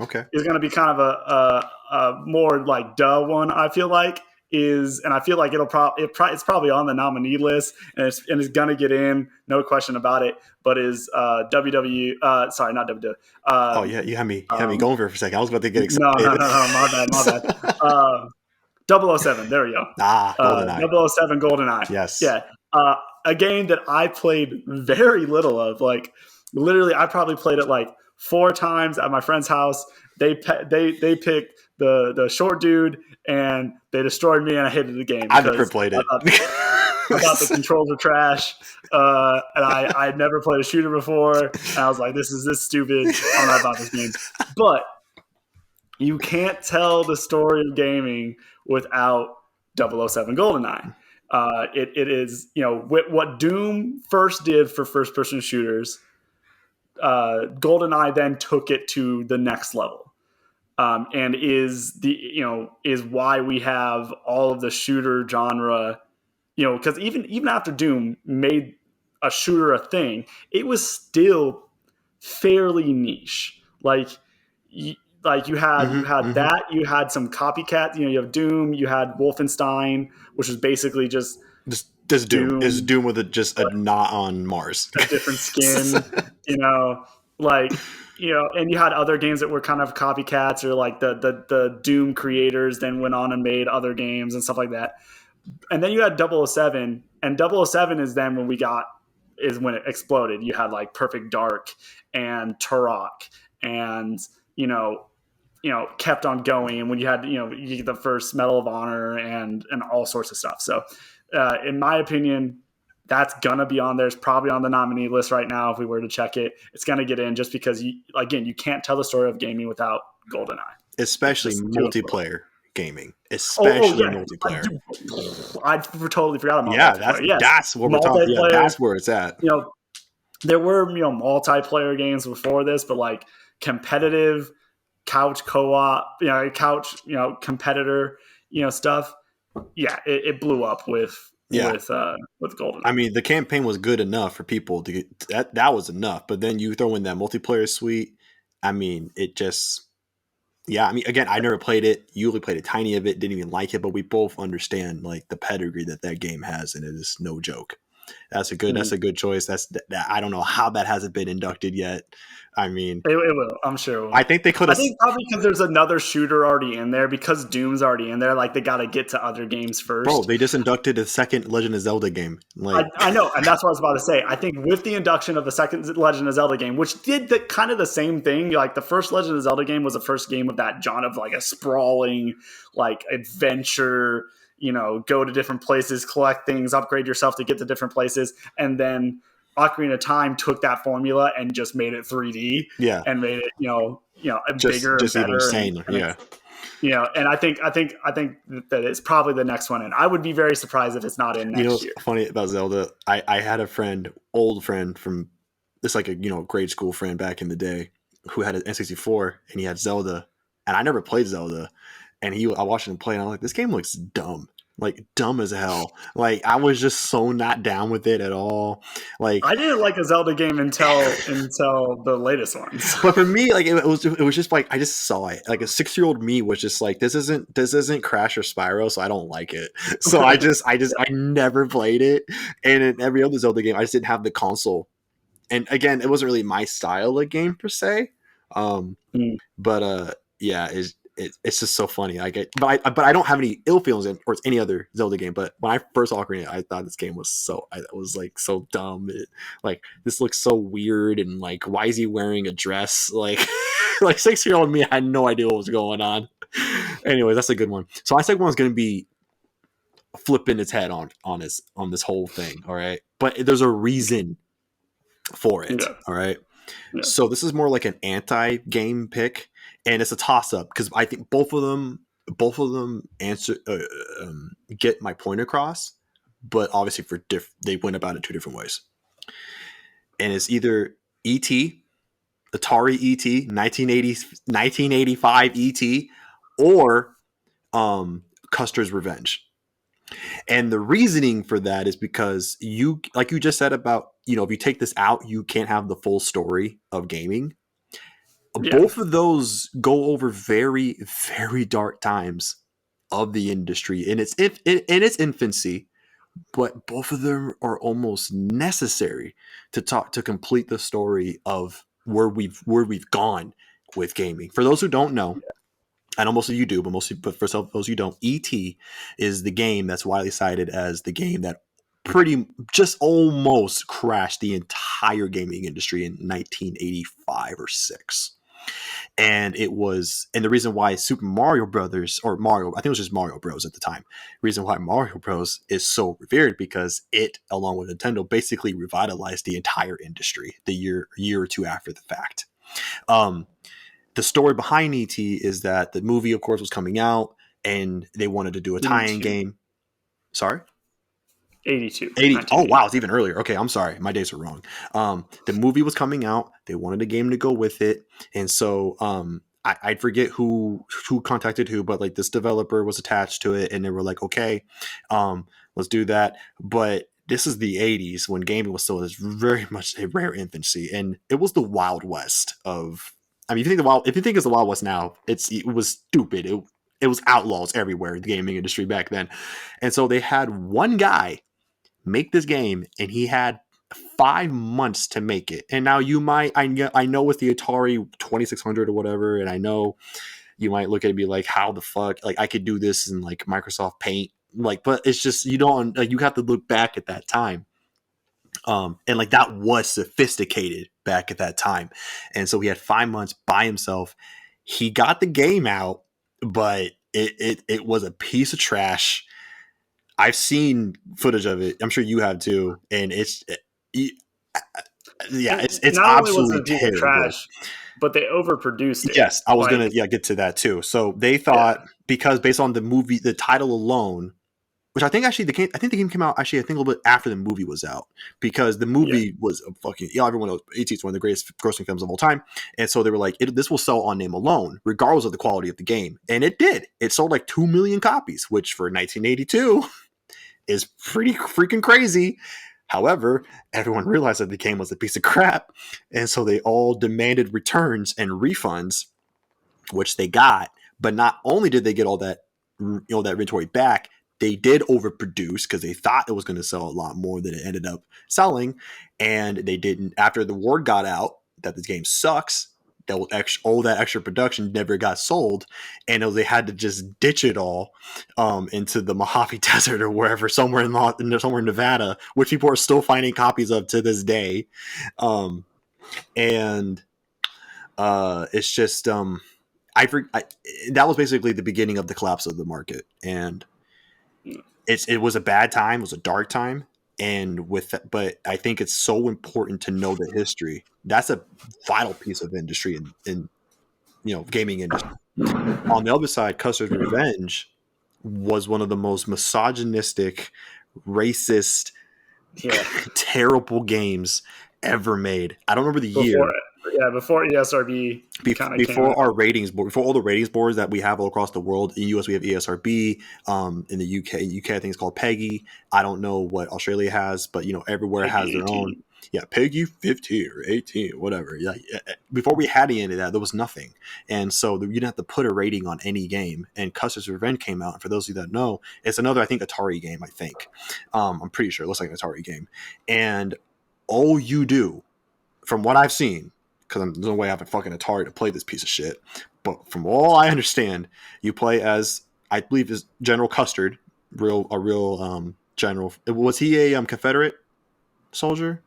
to be kind of a more like duh one. I feel like and I feel like it's probably on the nominee list, and it's going to get in, no question about it. But is WWE? Sorry, not WWE. Oh yeah, you had me going for a second. I was about to get excited. No, my bad. 007. There we go. GoldenEye. 007 GoldenEye. Yes. Yeah. A game that I played very little of. Like literally, I probably played it like 4 times at my friend's house. They picked the short dude, and they destroyed me, and I hated the game. I never played it. I thought the controls were trash, and I had never played a shooter before. And I was like, this is stupid. I'm not about this game. But you can't tell the story of gaming without 007 GoldenEye. It is, what Doom first did for first-person shooters, GoldenEye then took it to the next level, and is why we have all of the shooter genre. Because even after Doom made a shooter a thing, it was still fairly niche. Like you had that, you had some copycats. You have Doom, you had Wolfenstein, which was basically just Doom. Is Doom with a knot on Mars, a different skin. And you had other games that were kind of copycats, or like the Doom creators then went on and made other games and stuff like that. And then you had 007, and 007 is then when it exploded. You had like Perfect Dark and Turok, and you know, kept on going. And when you had, you get the first Medal of Honor and all sorts of stuff. So, in my opinion, that's gonna be on there. It's probably on the nominee list right now. If we were to check it, it's gonna get in just because you can't tell the story of gaming without GoldenEye. Especially multiplayer gaming. Oh Especially yeah, multiplayer. I totally forgot about Yeah, multiplayer. Yes, that's what we're talking. Yeah, that's where it's at. There were multiplayer games before this, but like competitive couch co-op, competitor, stuff. Yeah, it blew up with GoldenEye. I mean, the campaign was good enough for people to get that. That was enough. But then you throw in that multiplayer suite. I mean, it just. Yeah, I mean, again, I never played it. You only played a tiny of it, didn't even like it, but we both understand like the pedigree that game has, and it is no joke. That's a good choice. I don't know how that hasn't been inducted yet. I mean, it will. I'm sure it will. I think they could have. I think probably because there's another shooter already in there, because Doom's already in there. Like they got to get to other games first. Bro, they just inducted a second Legend of Zelda game. Like I know, and that's what I was about to say. I think with the induction of the second Legend of Zelda game, which did kind of the same thing. Like the first Legend of Zelda game was the first game of that genre of like a sprawling like adventure. Go to different places, collect things, upgrade yourself to get to different places, and then Ocarina of Time took that formula and just made it 3D. Yeah, and made it bigger, just and better, even insane. And I think that it's probably the next one in. I would be very surprised if it's not in next year. Funny about Zelda, I had a friend, old friend from this, like a grade school friend back in the day, who had an N64 and he had Zelda, and I never played Zelda, and I watched him play and I was like, this game looks dumb. Like dumb as hell. Like I was just so not down with it at all. Like I didn't like a Zelda game until the latest ones. But for me, like it was just like I just saw it. Like a 6-year-old me was just like, this isn't Crash or Spyro, so I don't like it. So I never played it. And in every other Zelda game, I just didn't have the console. And again, it wasn't really my style of game per se. But yeah, it's just so funny. But I don't have any ill feelings towards any other Zelda game. But when I first saw Ocarina, I thought this game was so dumb. Like this looks so weird, and like why is he wearing a dress? Like 6-year-old me had no idea what was going on. Anyway, that's a good one. So my second one is going to be flipping its head on this whole thing. All right, but there's a reason for it. Yeah. All right. Yeah. So this is more like an anti-game pick, and it's a toss-up because I think both of them answer get my point across, but obviously they went about it two different ways. And it's either E.T., Atari E.T., 1985 E.T., or Custer's Revenge. And the reasoning for that is because like you just said about, if you take this out, you can't have the full story of gaming. Yeah. Both of those go over very, very dark times of the industry in its infancy, but both of them are almost necessary to complete the story of where we've gone with gaming. For those who don't know, I know most of you do, but for those who don't, E.T. is the game that's widely cited as the game that just almost crashed the entire gaming industry in 1985 or 6. And the reason why Super Mario Brothers, or Mario, I think it was just Mario Bros at the time. The reason why Mario Bros is so revered because it, along with Nintendo, basically revitalized the entire industry the year or two after the fact. The story behind E.T. is that the movie, of course, was coming out, and they wanted to do a tie-in game. Sorry? 82. Oh, wow, it's even earlier. Okay, I'm sorry. My days are wrong. The movie was coming out. They wanted a game to go with it. And so I forget who contacted who, but like this developer was attached to it, and they were like, okay, let's do that. But this is the 80s when gaming was still very much a rare infancy, and it was the Wild West of... I mean, if you think it's the Wild West now, it was stupid. It was outlaws everywhere in the gaming industry back then. And so they had one guy make this game, and he had 5 months to make it. And now I know with the Atari 2600 or whatever, and I know you might look at it and be like, how the fuck, like I could do this in like Microsoft Paint like, but it's just you don't like, you have to look back at that time. And like that was sophisticated back at that time. And so he had 5 months by himself. He got the game out, but it was a piece of trash. I've seen footage of it. I'm sure you have too. And And it's not only was it absolutely a piece of terrible. trash, but they overproduced it. Yes, I was Like, gonna get to that too. So they thought because based on the movie, the title alone, which I think actually I think the game came out actually I think a little bit after the movie was out because the movie was a fucking everyone knows E.T. is one of the greatest grossing films of all time, and so they were like this will sell on name alone regardless of the quality of the game, and it did. It sold like 2 million copies, which for 1982 is pretty freaking crazy. However, everyone realized that the game was a piece of crap, and so they all demanded returns and refunds, which they got. But not only did they get all that, that inventory back, they did overproduce because they thought it was going to sell a lot more than it ended up selling, and they didn't. After the word got out that this game sucks, all that extra production never got sold, and they had to just ditch it all into the Mojave Desert or wherever, somewhere in Nevada, which people are still finding copies of to this day. And it's just that was basically the beginning of the collapse of the market, and it was a bad time, it was a dark time, and but I think it's so important to know the history. That's a vital piece of industry in gaming industry. On the other side, Custer's Revenge was one of the most misogynistic, racist, terrible games ever made. I don't remember the year. Before ESRB kind of before our ratings board, before all the ratings boards that we have all across the world. In the US we have ESRB. In the UK I think it's called PEGI. I don't know what Australia has, but everywhere PEGI has their 18. own. Yeah, PEGI 15 or 18, whatever. Yeah, before we had any of that, there was nothing, and so you didn't have to put a rating on any game. And Custer's Revenge came out, and for those of you that know, it's another I think Atari game. I think I'm pretty sure it looks like an Atari game, and all you do, from what I've seen, because there's no way I have a fucking Atari to play this piece of shit. But from all I understand, you play as, I believe, is General Custard, a real general. Was he a Confederate soldier?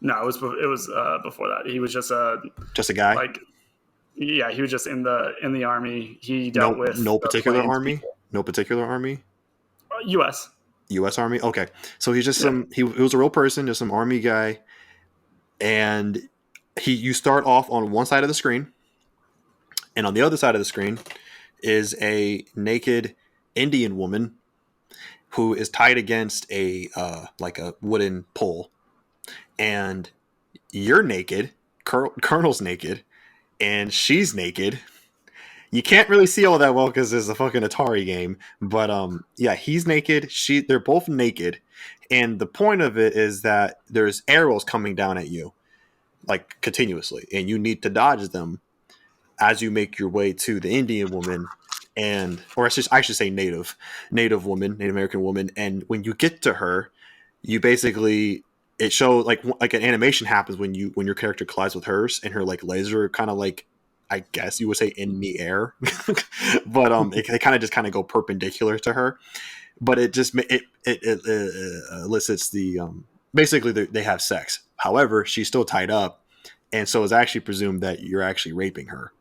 No, it was before that. He was just a Guy. Like, yeah, he was just in the army. He dealt with no particular army. people. No particular army. U.S. U.S. Army. Okay, so he's just he was a real person, just some army guy, and you start off on one side of the screen, and on the other side of the screen is a naked Indian woman who is tied against a like a wooden pole, and you're naked. Colonel's naked, and she's naked. You can't really see all that well because it's a fucking Atari game, but yeah, he's naked. They're both naked, and the point of it is that there's arrows coming down at you, like continuously, and you need to dodge them as you make your way to the Indian woman, or I should say Native American woman. And when you get to her, you basically, it shows like an animation happens when your character collides with hers, and her like legs are kind of like, I guess you would say, in the air, but they kind of go perpendicular to her. But it just elicits the basically they have sex. However, she's still tied up, and so it's actually presumed that you're actually raping her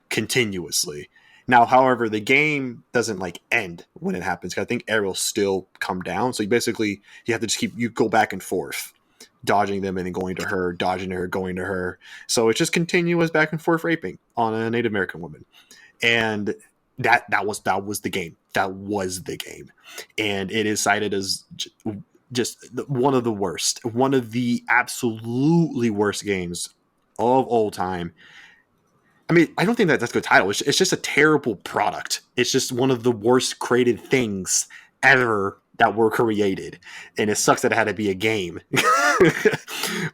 continuously. Now, however, the game doesn't like end when it happens. I think arrows still come down, so you have to just you go back and forth, dodging them and then going to her, dodging her, going to her. So it's just continuous back and forth raping on a Native American woman, and that was the game. That was the game, and it is cited as just one of the absolutely worst games of all time. I mean, I don't think that's a good title. It's just a terrible product. It's just one of the worst created things ever that were created, and it sucks that it had to be a game.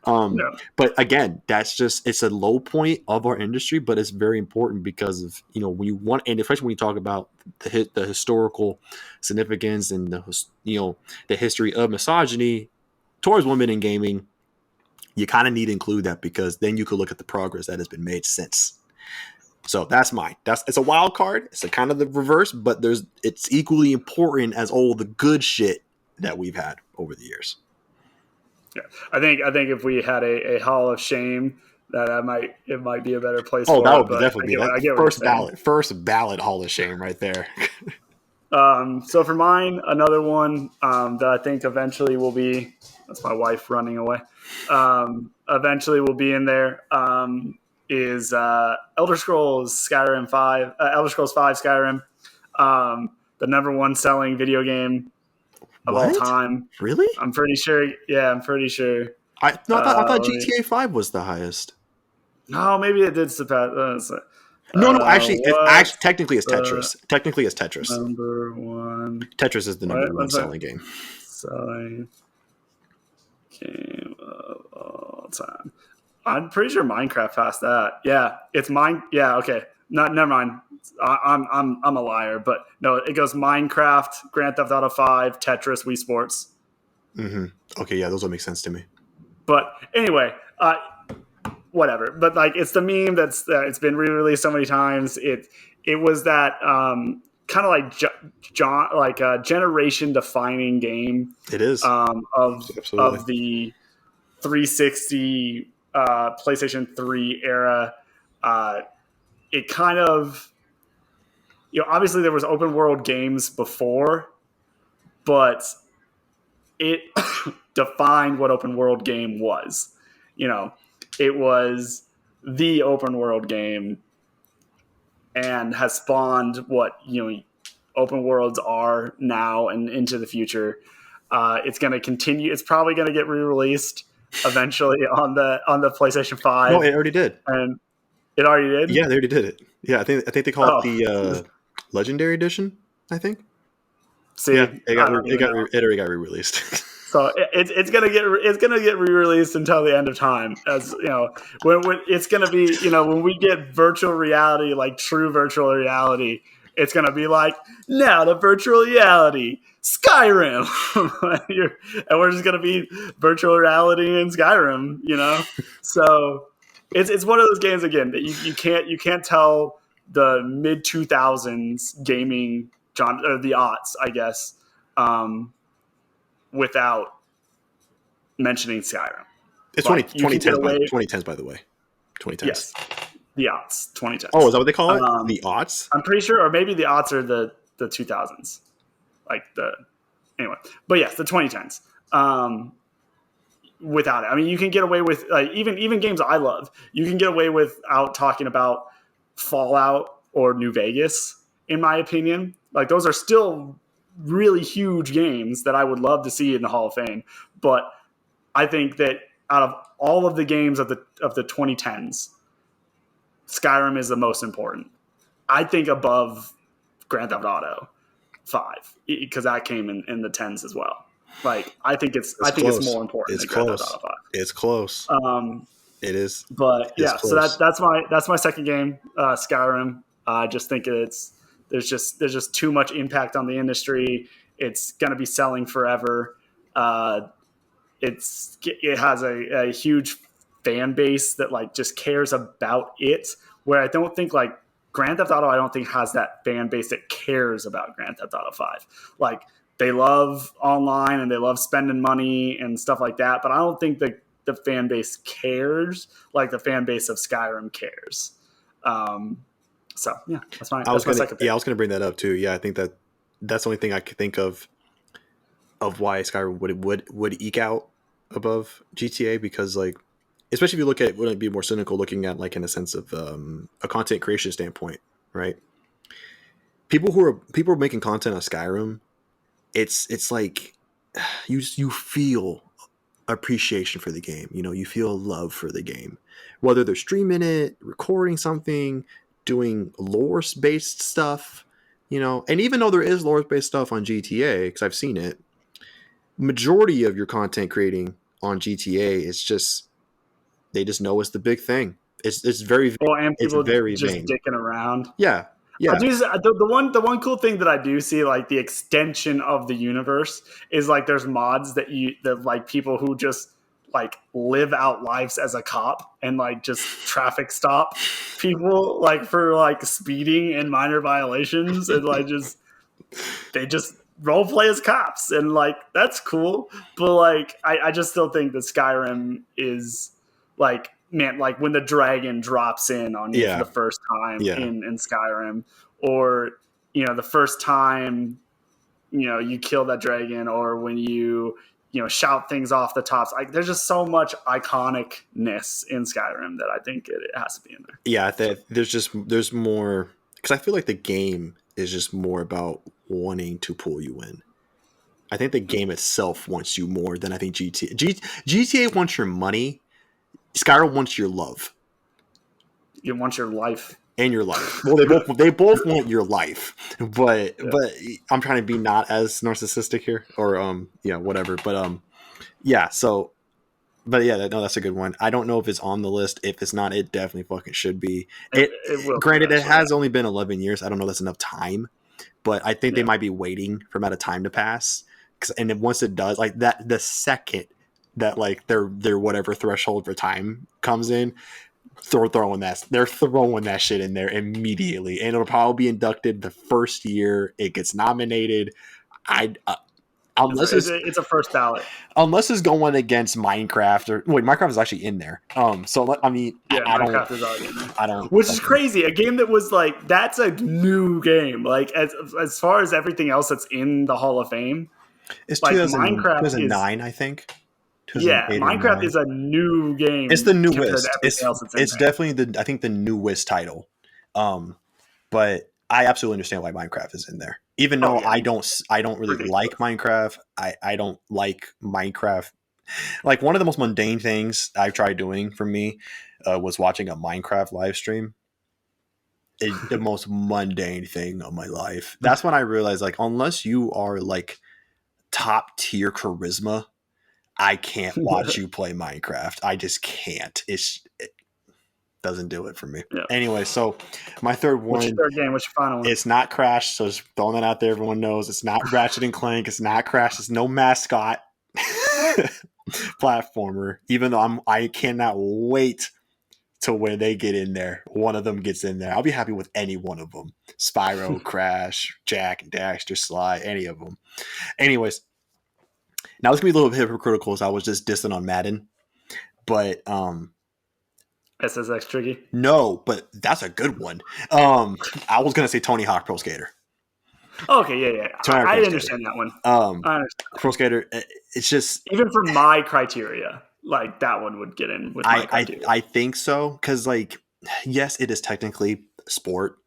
But again, it's a low point of our industry, but it's very important because of when you want, and especially when you talk about the historical significance and the history of misogyny towards women in gaming. You kind of need to include that because then you could look at the progress that has been made since. So that's mine. It's a wild card. It's a kind of the reverse, but it's equally important as all the good shit that we've had over the years. Yeah, I think if we had a Hall of Shame, it might be a better place. Oh, for that it, would but definitely be that I get first ballot Hall of Shame right there. So for mine, another one that I think eventually will be, that's my wife running away, eventually will be in there, is Elder Scrolls Skyrim 5, Elder Scrolls 5 Skyrim, the number one selling video game of all time. Really? I'm pretty sure. Yeah, I'm pretty sure. I thought GTA 5 was the highest. No, maybe it did surpass. No, actually, technically it's Tetris. Technically it's Tetris. Number one. Tetris is the number one selling game. Selling game of all time. I'm pretty sure Minecraft passed that. Yeah, it's mine. Yeah, okay. Never mind. I'm a liar, but no, it goes Minecraft, Grand Theft Auto 5, Tetris, Wii Sports. Mm-hmm. Okay, yeah, those will make sense to me. But anyway, whatever. But like, it's the meme that's it's been re-released so many times. It was that kind of like a generation defining game. It is of the 360 PlayStation 3 era. It kind of, obviously there was open world games before, but it defined what open world game was. It was the open world game and has spawned what open worlds are now and into the future. It's going to continue. It's probably going to get re-released eventually on the PlayStation 5. No, it already did. And it already did? Yeah, they already did it. Yeah, I think they call it the Legendary Edition, I think. See, yeah, it already got re-released. So it's gonna get re-released until the end of time. As when it's gonna be, when we get virtual reality, like true virtual reality, it's gonna be like, now the virtual reality Skyrim, and we're just gonna be virtual reality in Skyrim, So it's one of those games again that you can't tell the mid 2000s gaming genre, or the aughts, I guess. Without mentioning Skyrim. It's 2010s, by the way. 2010s. Yes. The aughts, 2010s. Oh, is that what they call it? The aughts? I'm pretty sure, or maybe the aughts are the 2000s. Anyway. But yes, the 2010s. Without it. I mean, you can get away with, even games I love, you can get away without talking about Fallout or New Vegas, in my opinion. Like, those are still really huge games that I would love to see in the Hall of Fame, but I think that out of all of the games of the 2010s, Skyrim is the most important. I think above Grand Theft Auto 5, because that came in the 10s as well. Like, I think it's more important than Grand Theft Auto 5. It's close. It is. But yeah, so that's my second game, Skyrim. I just think there's just too much impact on the industry. It's going to be selling forever. It has a huge fan base that just cares about it. Where I don't think Grand Theft Auto, I don't think has that fan base that cares about Grand Theft Auto 5. Like, they love online and they love spending money and stuff like that, but I don't think the fan base cares like the fan base of Skyrim cares. So yeah, that's my second pick. Yeah, I was going to bring that up too. Yeah, I think that's the only thing I could think of why Skyrim would eke out above GTA, because especially if you look at, wouldn't it be more cynical looking at in a sense of a content creation standpoint, right? People who are making content on Skyrim, it's like you feel appreciation for the game. You feel love for the game, whether they're streaming it, recording something, doing lore-based stuff, and even though there is lore-based stuff on GTA, because I've seen it, majority of your content creating on GTA is just, they just know it's the big thing. It's very, and people it's very just vain. dicking around. Yeah. The one cool thing that I do see, the extension of the universe, is there's mods that people who just like live out lives as a cop and like just traffic stop people like for like speeding and minor violations and like they just role play as cops and like that's cool. But like I just still think that Skyrim is like, man, like when the dragon drops in on you for Yeah. the first time Yeah. in Skyrim, or the first time you kill that dragon, or when you shout things off the tops. Like there's just so much iconicness in Skyrim that I think it has to be in there. Yeah, there's more, because I feel like the game is just more about wanting to pull you in. I think the game itself wants you more than I think GTA wants your money. Skyrim wants your love You want your life. and your life. Well, they both want your life, but Yeah. but I'm trying to be not as narcissistic here, or whatever. But yeah. So, but yeah, no, that's a good one. I don't know if it's on the list. If it's not, it definitely fucking should be. It will. Granted, it Eventually. has only been 11 years. I don't know if that's enough time, but I think they Yeah. might be waiting for amount of time to pass. And then once it does, like that, the second that like their whatever threshold for time comes in, they're throwing that shit in there immediately, and it'll probably be inducted the first year it gets nominated. Unless it's a first ballot. Unless it's going against Minecraft, or wait, Minecraft is actually in there. So I mean, Yeah, I Minecraft is already in there. I don't, which is crazy. A game that was like, that's a new game. Like as far as everything else that's in the Hall of Fame, it's like 2009, Minecraft I think. Yeah, Minecraft is a new game. It's the compared newest. to everything else that's in It's there. definitely I think the newest title. But I absolutely understand why Minecraft is in there. Even though I don't really Ridiculous. like Minecraft. I don't like Minecraft. Like one of the most mundane things I've tried doing for me was watching a Minecraft live stream. The most mundane thing of my life. That's when I realized, like, unless you are like top tier charisma, I can't watch you play Minecraft. I just can't. It doesn't do it for me. Yeah. Anyway, so my third one. What's your third game? What's your final one? It's not Crash, so just throwing that out there. Everyone knows it's not Ratchet and Clank. It's not Crash. It's no mascot platformer. Even though I cannot wait to when they get in there. One of them gets in there. I'll be happy with any one of them. Spyro, Crash, Jack and Daxter, Sly, any of them. Anyways, now it's gonna be a little bit hypocritical, as I was just dissing on Madden, but SSX Tricky. no, but that's a good one. I was gonna say Tony Hawk Pro Skater. Okay, yeah. I understand that one. I understand. Pro Skater. It's just, even for my criteria, like that one would get in with my criteria. I think so, because like, yes, it is technically sport,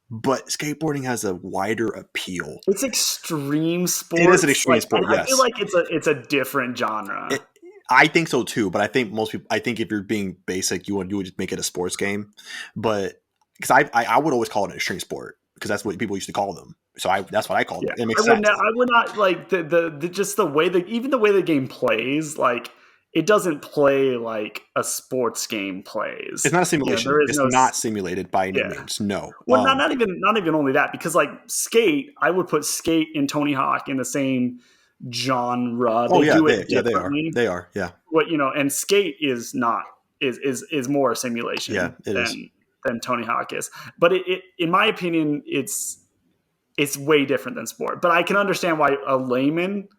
but skateboarding has a wider appeal. It's extreme sport. It is an extreme sport. Yes, I feel like it's a different genre. I think so too, but I think most people. I think if you're being basic, you would just make it a sports game. But because I would always call it an extreme sport, because that's what people used to call them. So that's what I called it. It makes sense. I would not like the just the way that even the way the game plays, like it doesn't play like a sports game plays. It's not a simulation. It's not simulated by any means. No. Well, not even only that, because like Skate, I would put Skate and Tony Hawk in the same genre. They are. Yeah. What and Skate is not is more simulation. Yeah, than Tony Hawk is. But it in my opinion, it's way different than sport. But I can understand why a layman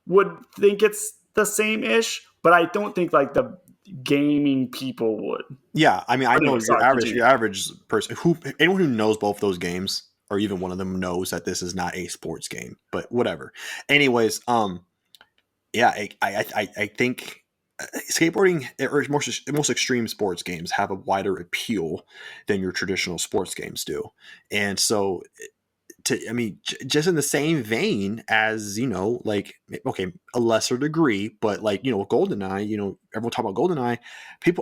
would think it's the same ish. But I don't think like the gaming people would. Yeah, I mean, I know your average person, anyone who knows both those games, or even one of them, knows that this is not a sports game. But whatever. Anyways, yeah, I think skateboarding, or most extreme sports games, have a wider appeal than your traditional sports games do, and so. Just in the same vein as, like, okay, a lesser degree, but like, GoldenEye, everyone talk about GoldenEye,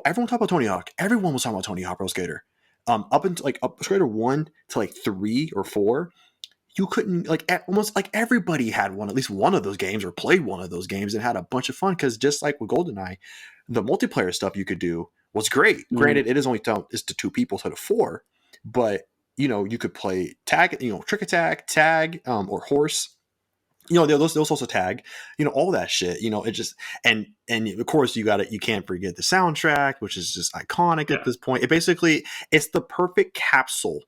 everyone talk about Tony Hawk. Everyone was talking about Tony Hawk Pro Skater. Up until like Skater 1 to like 3 or 4, you couldn't, like, almost like everybody had at least one of those games, or played one of those games and had a bunch of fun, because just like with GoldenEye, the multiplayer stuff you could do was great. Mm-hmm. Granted, it is only to 2 people instead of 4, but you could play tag, trick attack, tag, or horse, those also tag, all that shit. It just and of course you can't forget the soundtrack, which is just iconic at Yeah. this point. It's the perfect capsule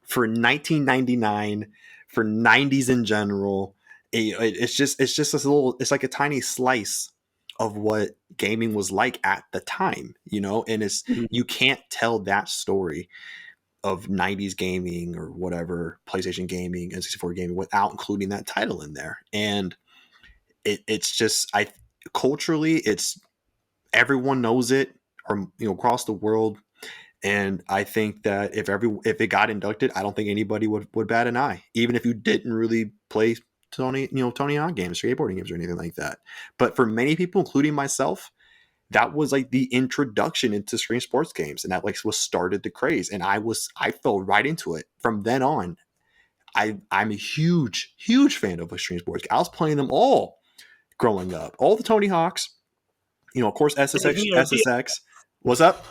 for 1999, for 90s in general. It's just this little, it's like a tiny slice of what gaming was like at the time, and Mhm. you can't tell that story of 90s gaming or whatever, PlayStation gaming and 64 gaming, without including that title in there. And it's just, culturally, it's, everyone knows it, or across the world. And I think that if it got inducted, I don't think anybody would bat an eye, even if you didn't really play Tony Hawk games, skateboarding games, or anything like that. But for many people, including myself, that was like the introduction into extreme sports games, and that like was started the craze. And I fell right into it from then on. I'm a huge fan of extreme sports. I was playing them all growing up, all the Tony Hawks, of course Dave SSX. Mirra, SSX. What's up?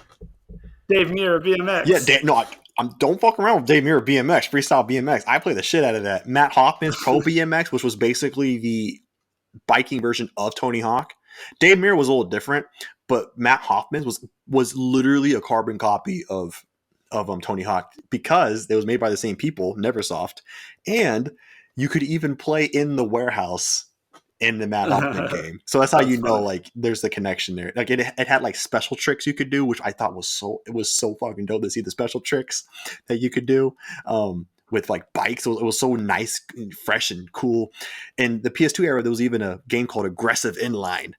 Dave Mirra Yeah, BMX. no, don't fuck around with Dave Mirra BMX, freestyle BMX. I play the shit out of that. Matt Hoffman's Pro BMX, which was basically the biking version of Tony Hawk. Dave Mirra was a little different, but Matt Hoffman's was literally a carbon copy of Tony Hawk, because it was made by the same people, Neversoft, and you could even play in the warehouse in the Matt Hoffman game. So that's how That's funny. like there's the connection there. Like it had like special tricks you could do, which I thought was so fucking dope to see the special tricks that you could do with like bikes. It was so nice, and fresh, and cool. In the PS2 era, there was even a game called Aggressive Inline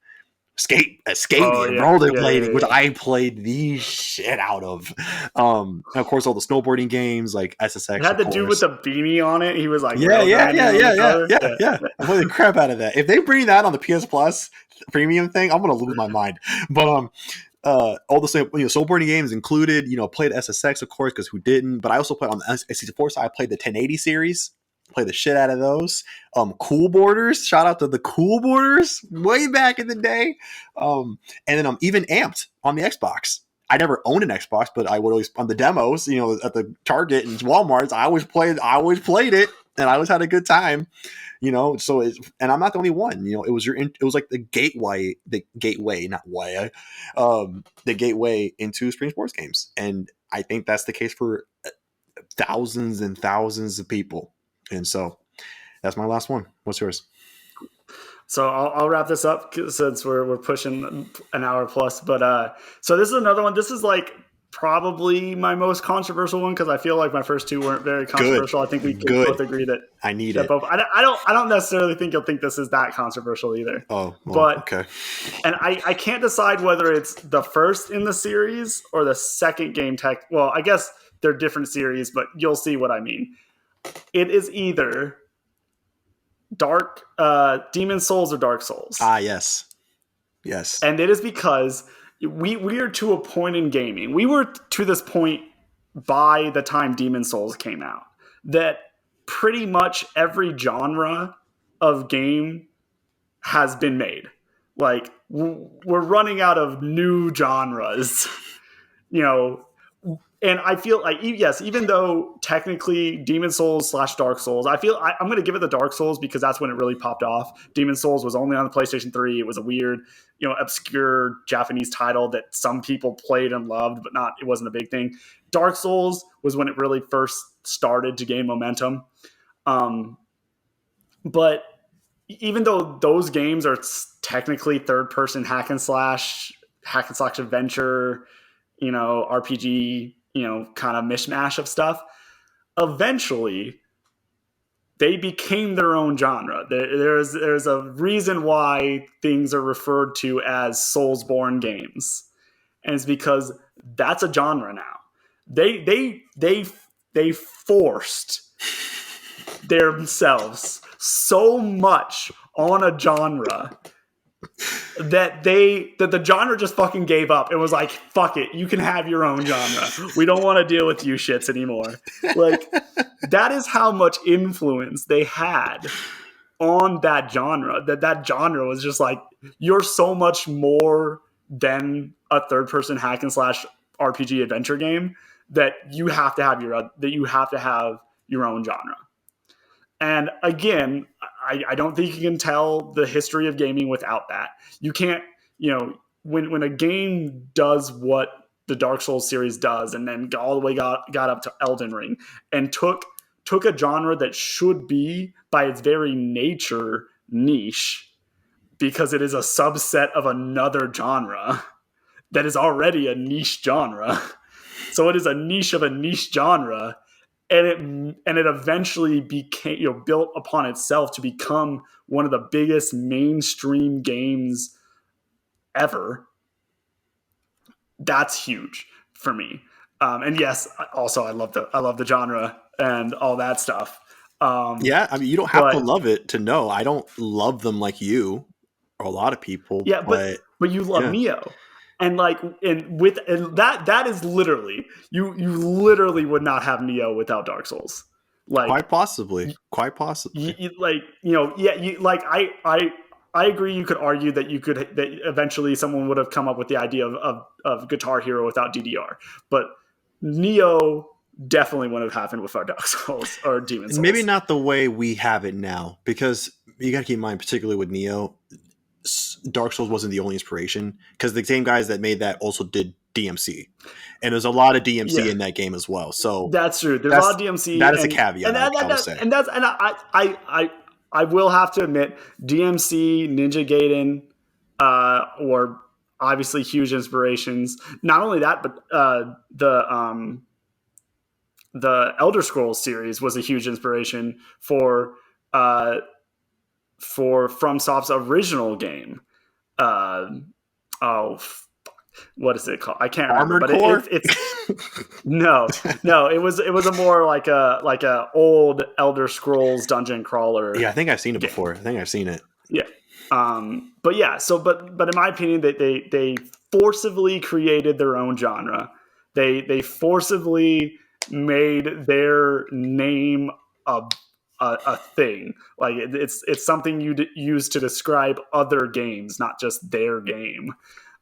Oh skating and yeah, yeah, yeah, rollerblading, which yeah. I played the shit out of. And of course, all the snowboarding games like It SSX, had of the dude with course. the beanie on it. He was like Yeah, rail yeah, grinding yeah, on the yeah, yeah, cover. yeah, Yeah. yeah. I play the crap out of that. If they bring that on the PS Plus premium thing, I'm gonna lose my mind. But all the same, snowboarding games included. Played SSX, of course, because who didn't? But I also played on the N64 side. I played the 1080 series. Played the shit out of those. Cool Borders. Shout out to the Cool Borders way back in the day. And then I'm even Amped on the Xbox. I never owned an Xbox, but I would always on the demos, at the Target and Walmart's. I always played it, and I always had a good time. So and I'm not the only one. It was like the gateway, not way, the gateway into spring sports games, and I think that's the case for thousands and thousands of people. And so that's my last one. What's yours? So I'll wrap this up since we're pushing an hour plus. But so this is another one. This is like probably my most controversial one because I feel like my first two weren't very Good, controversial. I think we could both good. agree that I need that it. both. I don't necessarily think you'll think this is that controversial either. Oh well, But okay. and I can't decide whether it's the first in the series or the second game tech. Well, I guess they're different series, but you'll see what I mean. It is either Demon Souls or Dark Souls. Ah, yes, yes. And it is because we are to a point in gaming. We were to this point by the time Demon Souls came out that pretty much every genre of game has been made. Like we're running out of new genres, you know, and I feel like yes, even though technically Demon Souls / Dark Souls, I'm going to give it the Dark Souls because that's when it really popped off. Demon Souls was only on the PlayStation 3. It was a weird, obscure Japanese title that some people played and loved, but it wasn't a big thing. Dark Souls was when it really first started to gain momentum. But even though those games are technically third person hack and slash adventure, RPG, kind of mishmash of stuff, eventually they became their own genre. There's a reason why things are referred to as Soulsborne games, and it's because that's a genre now. They forced themselves so much on a genre that the genre just fucking gave up. It was like, fuck it, you can have your own genre. We don't want to deal with you shits anymore. Like, that is how much influence they had on that genre. That genre was just like, you're so much more than a third person hack and slash RPG adventure game that you have to have your own genre. And again, I don't think you can tell the history of gaming without that. You can't, when a game does what the Dark Souls series does, and then all the way got up to Elden Ring, and took a genre that should be by its very nature niche, because it is a subset of another genre that is already a niche genre. So it is a niche of a niche genre, and it eventually became, built upon itself to become one of the biggest mainstream games ever. That's huge for me. And yes, also I love the genre and all that stuff. Yeah, I mean, you don't have to But love it to know. I don't love them like you or a lot of people, yeah, but but you love yeah, Neo, and that is literally, you literally would not have Neo without Dark Souls. Like, quite possibly, quite possibly. I agree. You could argue that eventually someone would have come up with the idea of Guitar Hero without DDR, but Neo definitely wouldn't have happened without Dark Souls or Demon Souls. Maybe not the way we have it now, because you got to keep in mind, particularly with Neo, Dark Souls wasn't the only inspiration, because the same guys that made that also did DMC, and there's a lot of DMC Yeah, in that game as well. So that's true. There's a lot of DMC, that is a caveat, I would say. I will have to admit, DMC, Ninja Gaiden, were obviously huge inspirations. Not only that, but the Elder Scrolls series was a huge inspiration for FromSoft's original game. Oh, what is it called? I can't remember. Armored Core? It's no. It was a more like a old Elder Scrolls dungeon crawler. Yeah, I think I've seen it game. before. I think I've seen it. Yeah. But yeah. So, but in my opinion, they forcibly created their own genre. They forcibly made their name a thing. Like, it's something you use to describe other games, not just their game.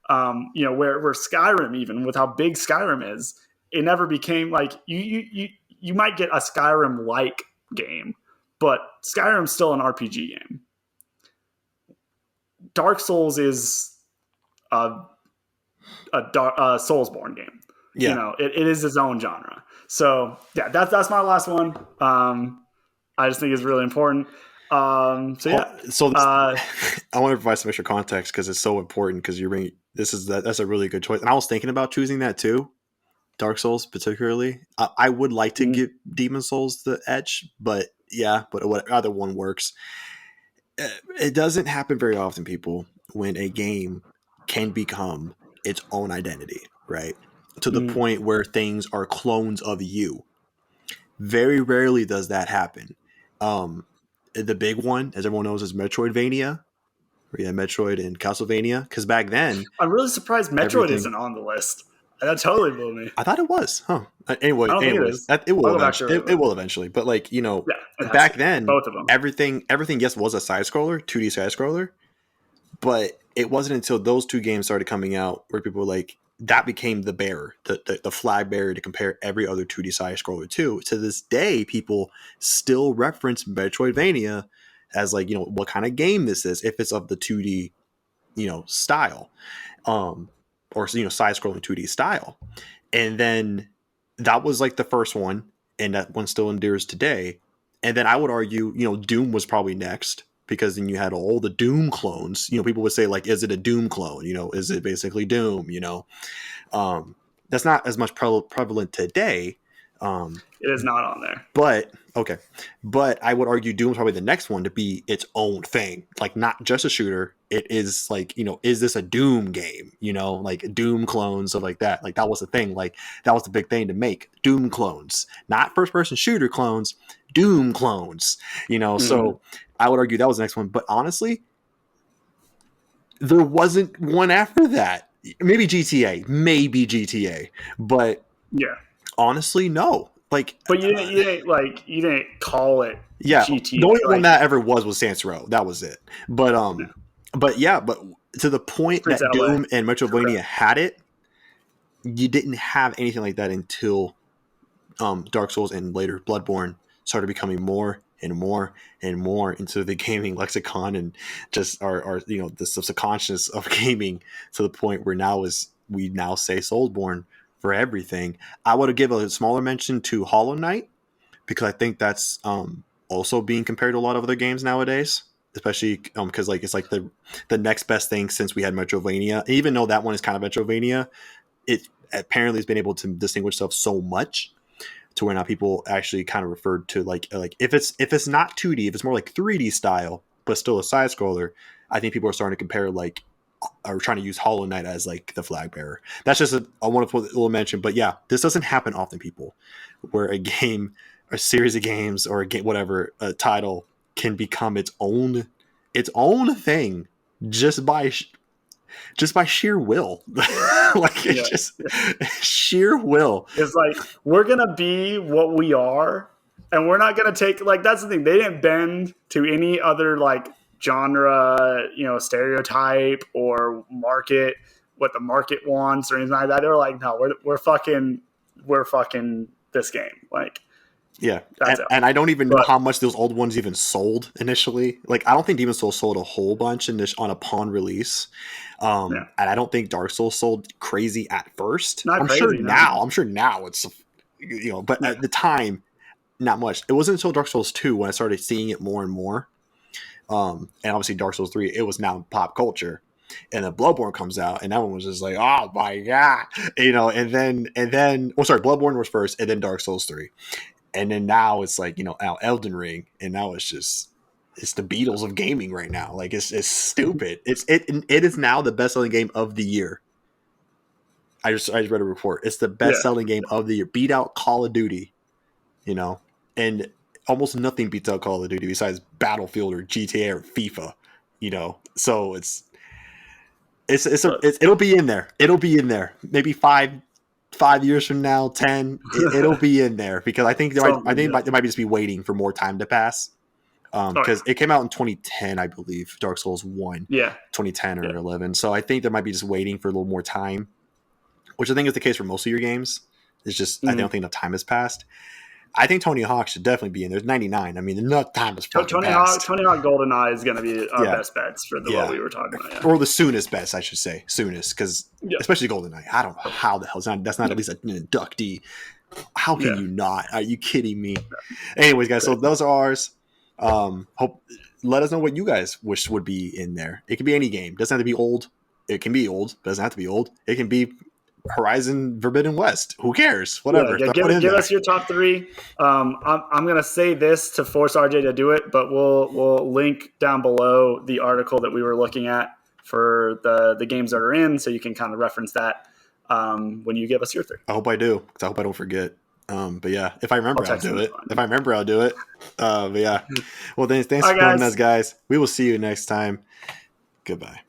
Where Skyrim, even with how big Skyrim is, it never became like, you might get a Skyrim like game, but Skyrim's still an RPG game. Dark Souls is a Soulsborne game. Yeah. It is its own genre. So yeah, that's my last one. I just think it's really important. So yeah. I want to provide some extra context because it's so important, because you're bringing that's a really good choice, and I was thinking about choosing that too, Dark Souls particularly. I would like to give Demon Souls the edge, but either one works. It doesn't happen very often, people, when a game can become its own identity, right? To the point where things are clones of you. Very rarely does that happen. The big one, as everyone knows, is Metroidvania. Yeah, Metroid and Castlevania. Because back then, I'm really surprised Metroid isn't on the list. That totally blew me. I thought it was, huh? Anyways, it will eventually. But back then, both of them, everything, yes, was a side scroller, 2D side scroller. But it wasn't until those two games started coming out where people were like, that became the bearer, the flag bearer to compare every other 2D side scroller to. To this day, people still reference Metroidvania as what kind of game this is, if it's of the 2D, style, or side scrolling 2D style. And then that was like the first one, and that one still endures today. And then I would argue, Doom was probably next, because then you had all the Doom clones. People would say, like, is it a Doom clone? Is it basically Doom? That's not as much prevalent today. It is not on there. But I would argue Doom is probably the next one to be its own thing. Like, not just a shooter. It is like, is this a Doom game? Like Doom clones, stuff like that. Like, that was the thing. Like, that was the big thing to make. Doom clones. Not first person shooter clones. Doom clones. So I would argue that was the next one. But honestly, there wasn't one after that. Maybe GTA. But yeah, honestly, no. Like, but you didn't call it. Yeah, GTA. The only one that ever was Saints Row. That was it. But but to the point that Doom and Metroidvania had it, you didn't have anything like that until Dark Souls and later Bloodborne started becoming more and more and more into the gaming lexicon and just our the subconscious of gaming to the point where we now say Soulsborne for everything. I would have given a smaller mention to Hollow Knight because I think that's also being compared to a lot of other games nowadays, especially because like it's like the next best thing since we had Metrovania. Even though that one is kind of Metrovania, it apparently has been able to distinguish itself so much to where now people actually kind of referred to like if it's not 2D, if it's more like 3D style, but still a side scroller, I think people are starting to compare like are trying to use Hollow Knight as like the flag bearer. That's just a wonderful little mention. But yeah, this doesn't happen often, people, where a game, a series of games, or a game, whatever, a title can become its own thing just by sheer will. Like it's just sheer will. It's like we're gonna be what we are, and we're not gonna take like that's the thing. They didn't bend to any other like genre, stereotype or market what the market wants or anything like that. They were like, no, we're fucking this game. Like, yeah, and I don't even know how much those old ones even sold initially. Like, I don't think Demon's Souls sold a whole bunch on upon release, and I don't think Dark Souls sold crazy at first. I'm sure now it's but at the time, not much. It wasn't until Dark Souls 2 when I started seeing it more and more. And obviously Dark Souls 3, it was now pop culture. And then Bloodborne comes out, and that one was just like, oh my god, and then Bloodborne was first, and then Dark Souls 3. And then now it's like, now Elden Ring, and now it's the Beatles of gaming right now. Like it's stupid. It is now the best selling game of the year. I just read a report. It's the best selling game of the year. Beat out Call of Duty, and almost nothing beats out Call of Duty besides Battlefield or GTA or FIFA, So it'll be in there. It'll be in there. Maybe 5 years from now, 10, it'll be in there because I think they might just be waiting for more time to pass. Because it came out in 2010, I believe, Dark Souls 1. Yeah. 2010 or 11. So I think they might be just waiting for a little more time, which I think is the case for most of your games. It's just I don't think enough time has passed. I think Tony Hawk should definitely be in. There's 99. I mean, enough time has fucking passed. Tony Hawk GoldenEye is going to be our best bets for what we were talking about. Or the soonest best, I should say. Soonest, because especially GoldenEye. I don't know how the hell that's not at least an inductee. How can you not? Are you kidding me? Anyways, guys, so those are ours. Let us know what you guys wish would be in there. It can be any game. It doesn't have to be old. It can be old. It doesn't have to be old. It can be Horizon Forbidden West. Who cares? Whatever. Give us your top 3. I'm gonna say this to force RJ to do it, but we'll link down below the article that we were looking at for the games that are in, so you can kind of reference that when you give us your 3. I hope I do, because I hope I don't forget. But yeah, if I remember, I'll do it. But yeah. Well, thanks for joining us, guys. We will see you next time. Goodbye.